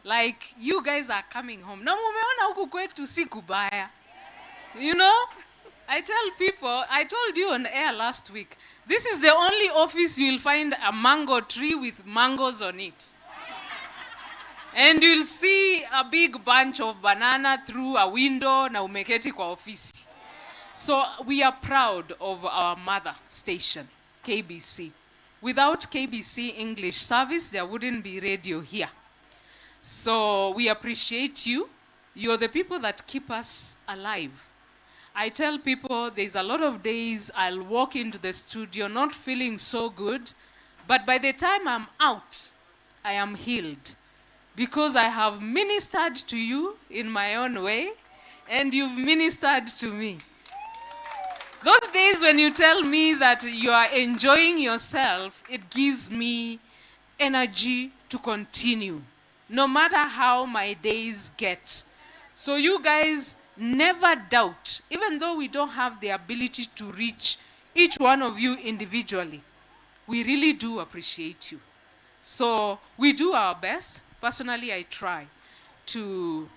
Like, you guys are coming home. Na mumeona huku kwetu si kubaya. You know? I tell people, I told you on air last week, this is the only office you'll find a mango tree with mangoes on it. And you'll see a big bunch of banana through a window na umeketi kwa ofisi. So we are proud of our mother station, KBC. Without KBC English service, there wouldn't be radio here. So we appreciate you. You're the people that keep us alive. I tell people there's a lot of days I'll walk into the studio not feeling so good, but by the time I'm out, I am healed. Because I have ministered to you in my own way, and you've ministered to me. Those days when you tell me that you are enjoying yourself, it gives me energy to continue, no matter how my days get. So you guys never doubt, even though we don't have the ability to reach each one of you individually, we really do appreciate you. So we do our best. Personally, I try to,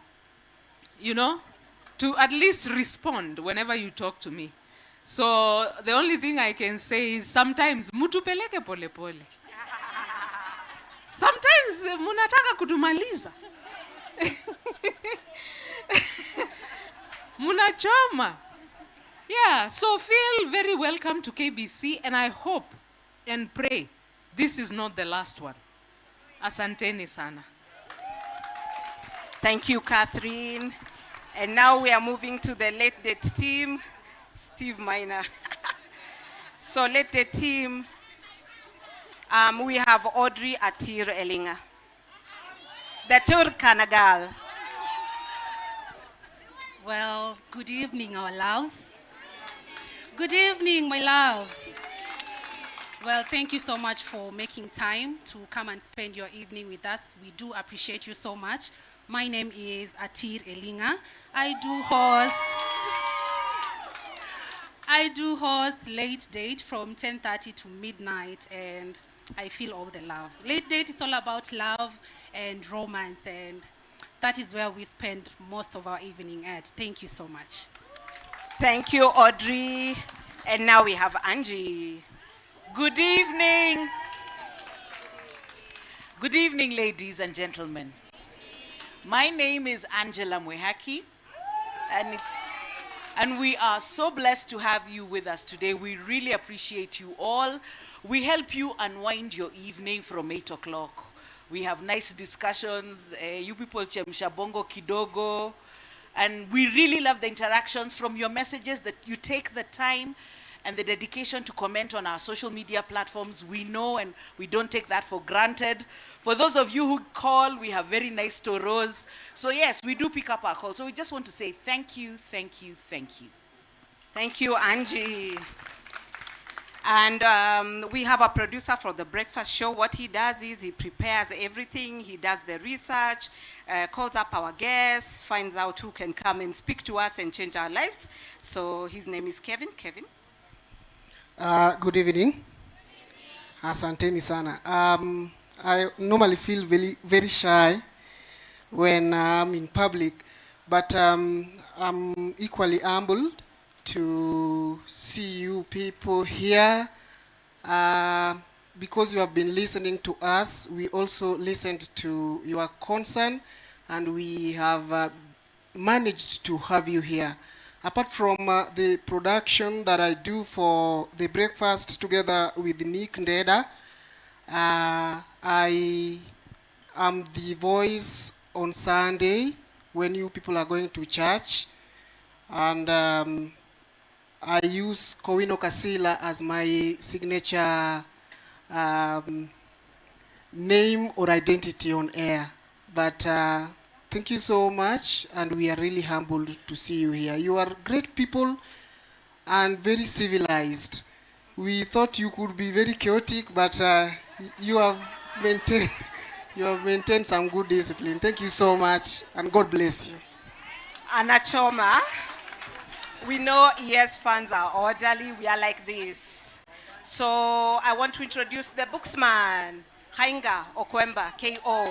to at least respond whenever you talk to me. So the only thing I can say is sometimes mutupeleke pole pole. Sometimes munataka kutumaliza. Munachoma. Yeah, so feel very welcome to KBC, and I hope and pray this is not the last one. Asanteni sana. Thank you, Catherine. And now we are moving to the late date team. Steve Minor. So late date team, we have Audrey Atir Elinga. The Turkana girl. Well, good evening, our loves. Good evening, my loves. Well, thank you so much for making time to come and spend your evening with us. We do appreciate you so much. My name is Atir Elinga. I do host Late Date from 10:30 to midnight, and I feel all the love. Late Date is all about love and romance, and that is where we spend most of our evening at. Thank you so much. Thank you, Audrey. And now we have Angie. Good evening. Good evening, ladies and gentlemen. My name is Angela Mwehaki, and we are so blessed to have you with us today. We really appreciate you all. We help you unwind your evening from 8 o'clock. We have nice discussions. You people chemsha bongo kidogo. And we really love the interactions from your messages, that you take the time and the dedication to comment on our social media platforms. We know, and we don't take that for granted. For those of you who call, we have very nice toros. So yes, we do pick up our calls. So we just want to say thank you, thank you, thank you. Thank you, Angie. And we have a producer for the breakfast show. What he does is he prepares everything. He does the research, calls up our guests, finds out who can come and speak to us and change our lives. So his name is Kevin. Kevin. Good evening. Asanteni sana. I normally feel very, very shy when I'm in public, but I'm equally humbled to see you people here. Because you have been listening to us, we also listened to your concern, and we have managed to have you here. Apart from the production that I do for the breakfast together with Nick Ndeda, I am the voice on Sunday when you people are going to church, and I use Kowino Kasila as my signature name or identity on air. But thank you so much, and we are really humbled to see you here. You are great people and very civilized. We thought you could be very chaotic, but You have maintained, you have maintained some good discipline. Thank you so much, and God bless you. Anachoma, we know ES fans are orderly. We are like this. So I want to introduce the booksman, Hainga Okwemba, KO.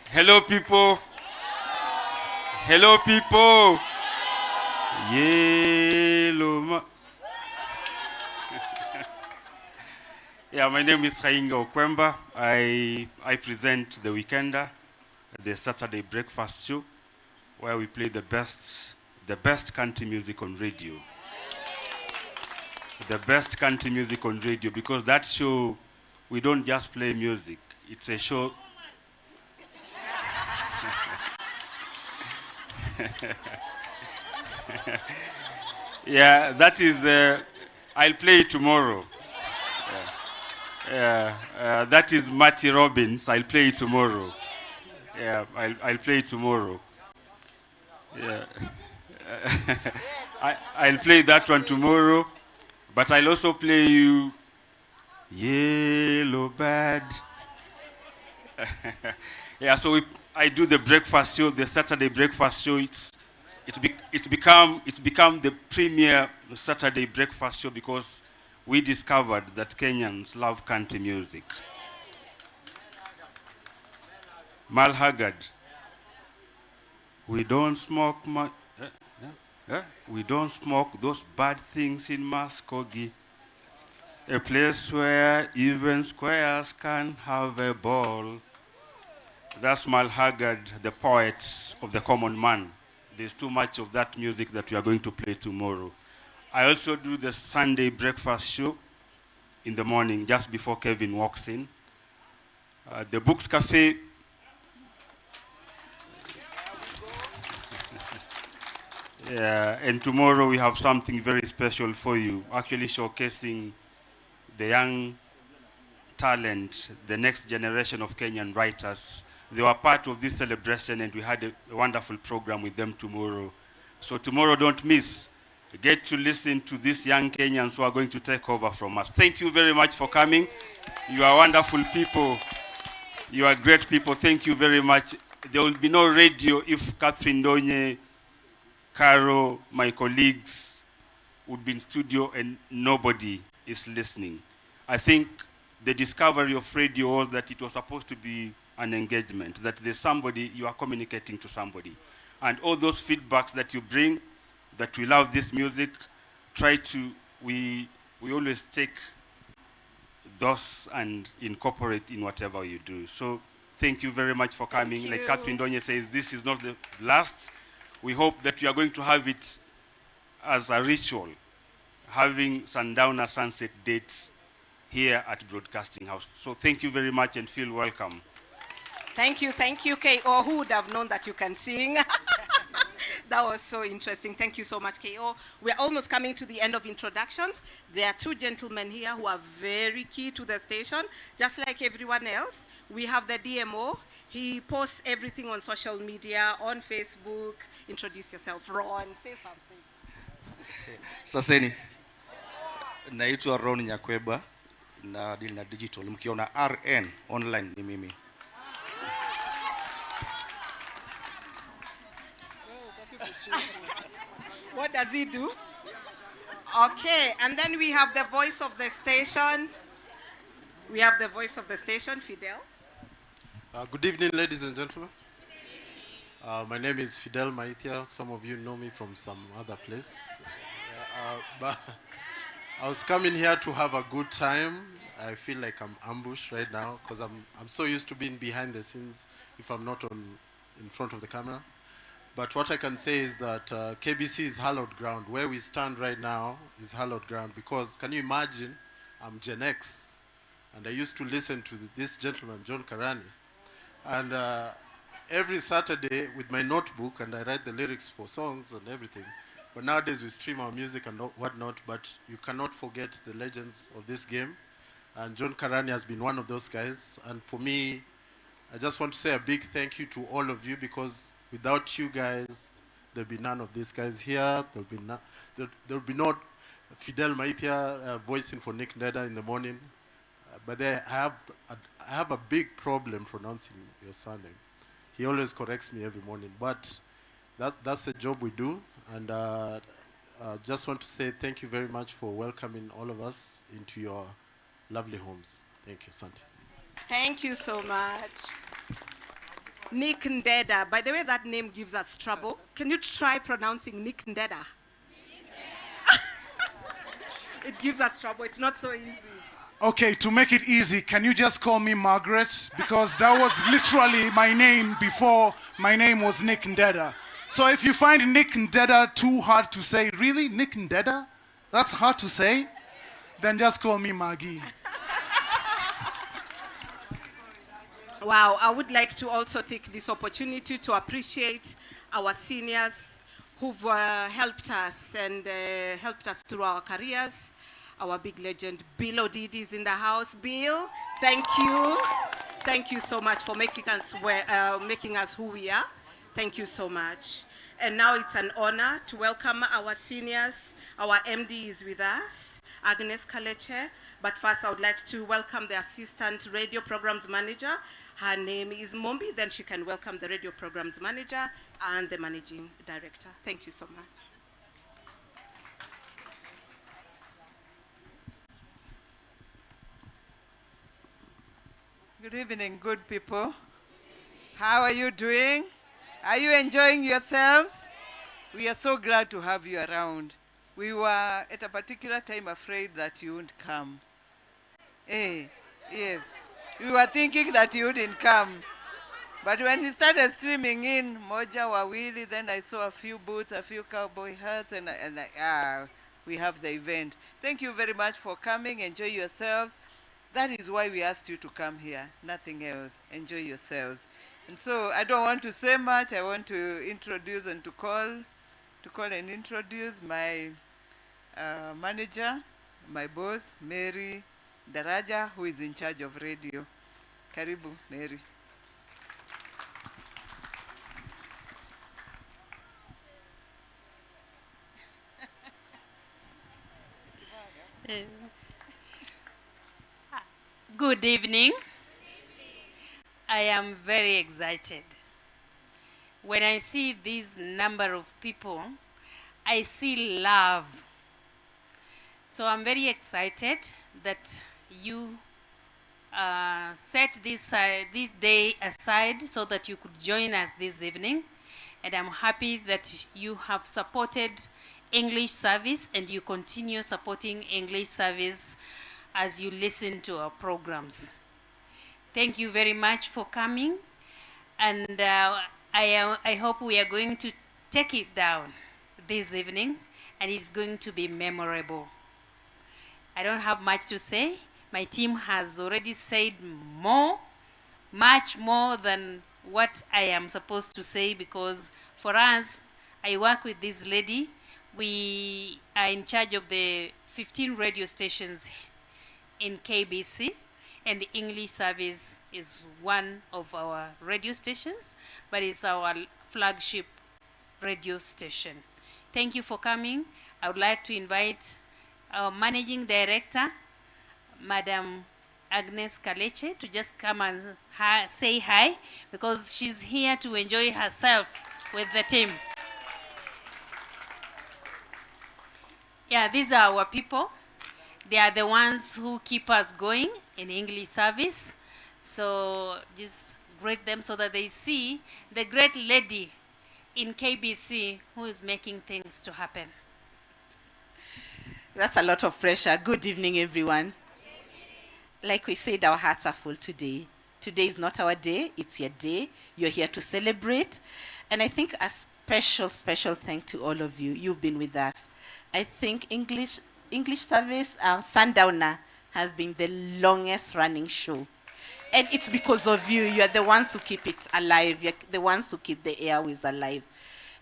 Hello, people. Hello, people. Yellow. Yeah, my name is Hainga Okwemba. I present The Weekender, the Saturday breakfast show, where we play the best country music on radio. The best country music on radio, because that show, we don't just play music. It's a show. Yeah, that is, I'll play it tomorrow. That is Matty Robbins. I'll play it tomorrow. Yeah, I'll play it tomorrow. Yeah. I'll play that one tomorrow, but I'll also play you Yellow Bird. Yeah, so I do the breakfast show, the Saturday breakfast show. It's become the premier Saturday breakfast show because we discovered that Kenyans love country music. Mal Haggard, we don't smoke we don't smoke those bad things in Muskogee, a place where even squares can have a ball. That's Mal Haggard, the poet of the common man. There's too much of that music that we are going to play tomorrow. I also do the Sunday breakfast show in the morning, just before Kevin walks in. The Books Cafe. Yeah, and tomorrow we have something very special for you, actually showcasing the young talent, the next generation of Kenyan writers. They were part of this celebration, and we had a wonderful program with them tomorrow. So tomorrow, don't miss. Get to listen to these young Kenyans who are going to take over from us. Thank you very much for coming. You are wonderful people. You are great people. Thank you very much. There will be no radio if Catherine Donye, Caro, my colleagues would be in studio and nobody is listening. I think the discovery of radio was that it was supposed to be an engagement, that there's somebody, you are communicating to somebody. And all those feedbacks that you bring, that we love this music, we always take those and incorporate in whatever you do. So thank you very much for coming. Like Catherine Donye says, this is not the last. We hope that we are going to have it as a ritual, having Sundowner Sunset dates here at Broadcasting House. So thank you very much and feel welcome. Thank you, KO. Who would have known that you can sing? That was so interesting. Thank you so much, KO. We're almost coming to the end of introductions. There are two gentlemen here who are very key to the station, just like everyone else. We have the DMO. He posts everything on social media, on Facebook. Introduce yourself, Ron. Say something. Saseni, naitwa Ron Nyakweba na deal na digital. Mkiona RN online ni mimi. What does he do? Okay, and then we have the voice of the station. We have the voice of the station, Fidel. Good evening, ladies and gentlemen. My name is Fidel Maitia. Some of you know me from some other place. But I was coming here to have a good time. I feel like I'm ambushed right now because I'm so used to being behind the scenes if I'm not in front of the camera. But what I can say is that KBC is hallowed ground. Where we stand right now is hallowed ground because can you imagine, I'm Gen X, and I used to listen to this gentleman, John Karani, and every Saturday with my notebook, and I write the lyrics for songs and everything. But nowadays we stream our music and whatnot, but you cannot forget the legends of this game. And John Karani has been one of those guys. And for me, I just want to say a big thank you to all of you, because without you guys, there'll be none of these guys here. There'll be no Fidel Maitia voicing for Nick Neda in the morning. But I have a big problem pronouncing your surname. He always corrects me every morning. But that's the job we do. And just want to say thank you very much for welcoming all of us into your lovely homes. Thank you, Santi. Thank you so much. Nick Ndeda. By the way, that name gives us trouble. Can you try pronouncing Nick Ndeda? It gives us trouble. It's not so easy. Okay, to make it easy, can you just call me Margaret? Because that was literally my name before my name was Nick Ndeda. So if you find Nick Ndeda too hard to say, really, Nick Ndeda? That's hard to say? Then just call me Maggie. Wow, I would like to also take this opportunity to appreciate our seniors who've helped us and helped us through our careers. Our big legend, Bill Odidi, is in the house. Bill, thank you. Thank you so much for making us who we are. Thank you so much. And now it's an honor to welcome our seniors. Our MD is with us, Agnes Kaleche. But first, I would like to welcome the Assistant Radio Programs Manager. Her name is Mombi. Then she can welcome the Radio Programs Manager and the Managing Director. Thank you so much. Good evening, good people. How are you doing? Are you enjoying yourselves? We are so glad to have you around. We were at a particular time afraid that you wouldn't come. Hey, yes. We were thinking that you wouldn't come. But when we started streaming in, Moja Wawili, then I saw a few boots, a few cowboy hats, and we have the event. Thank you very much for coming. Enjoy yourselves. That is why we asked you to come here, nothing else. Enjoy yourselves. And so I don't want to say much. I want to introduce and to call and introduce my manager, my boss, Mary Daraja, who is in charge of radio. Karibu, Mary. Good evening. I am very excited. When I see this number of people, I see love. So I'm very excited that you set this day aside so that you could join us this evening. And I'm happy that you have supported English service and you continue supporting English service as you listen to our programs. Thank you very much for coming, and I hope we are going to take it down this evening, and it's going to be memorable. I don't have much to say. My team has already said much more than what I am supposed to say, because for us, I work with this lady. We are in charge of the 15 radio stations in KBC, and the English service is one of our radio stations, but it's our flagship radio station. Thank you for coming. I would like to invite our Managing Director, Madam Agnes Kaleche, to just come and say hi, because she's here to enjoy herself with the team. Yeah, these are our people. They are the ones who keep us going in English service. So just greet them so that they see the great lady in KBC who is making things to happen. That's a lot of pressure. Good evening, everyone. Like we said, our hearts are full today. Today is not our day, it's your day. You're here to celebrate. And I think a special thank to all of you. You've been with us. I think English service, Sundowner, has been the longest running show. And it's because of you. You're the ones who keep it alive. You're the ones who keep the airwaves alive.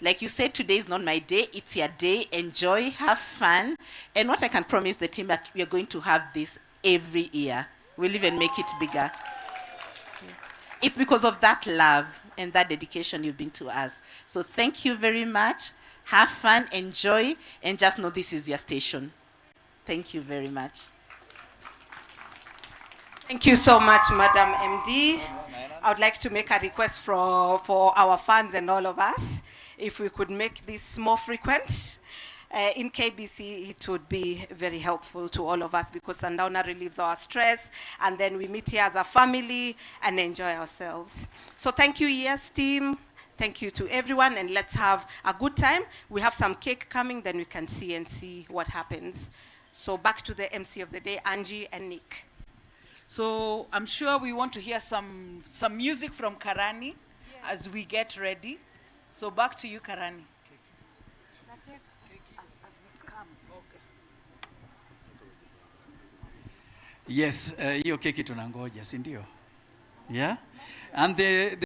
Like you said, today is not my day. It's your day. Enjoy, have fun. And what I can promise the team, that we are going to have this every year. We'll even make it bigger. it's because of that love and that dedication you've been to us. So thank you very much. Have fun, enjoy, and just know this is your station. Thank you very much. Thank you so much, Madam MD. I would like to make a request for our fans and all of us. If we could make this more frequent in KBC, it would be very helpful to all of us because Sundowner relieves our stress, and then we meet here as a family and enjoy ourselves. So thank you, yes, team. Thank you to everyone, and let's have a good time. We have some cake coming, then we can see what happens. So back to the MC of the day, Angie and Nick. So I'm sure we want to hear some music from Karani as we get ready. So back to you, Karani. Yes, hiyo keki tunangoja, si ndio? Yeah? And the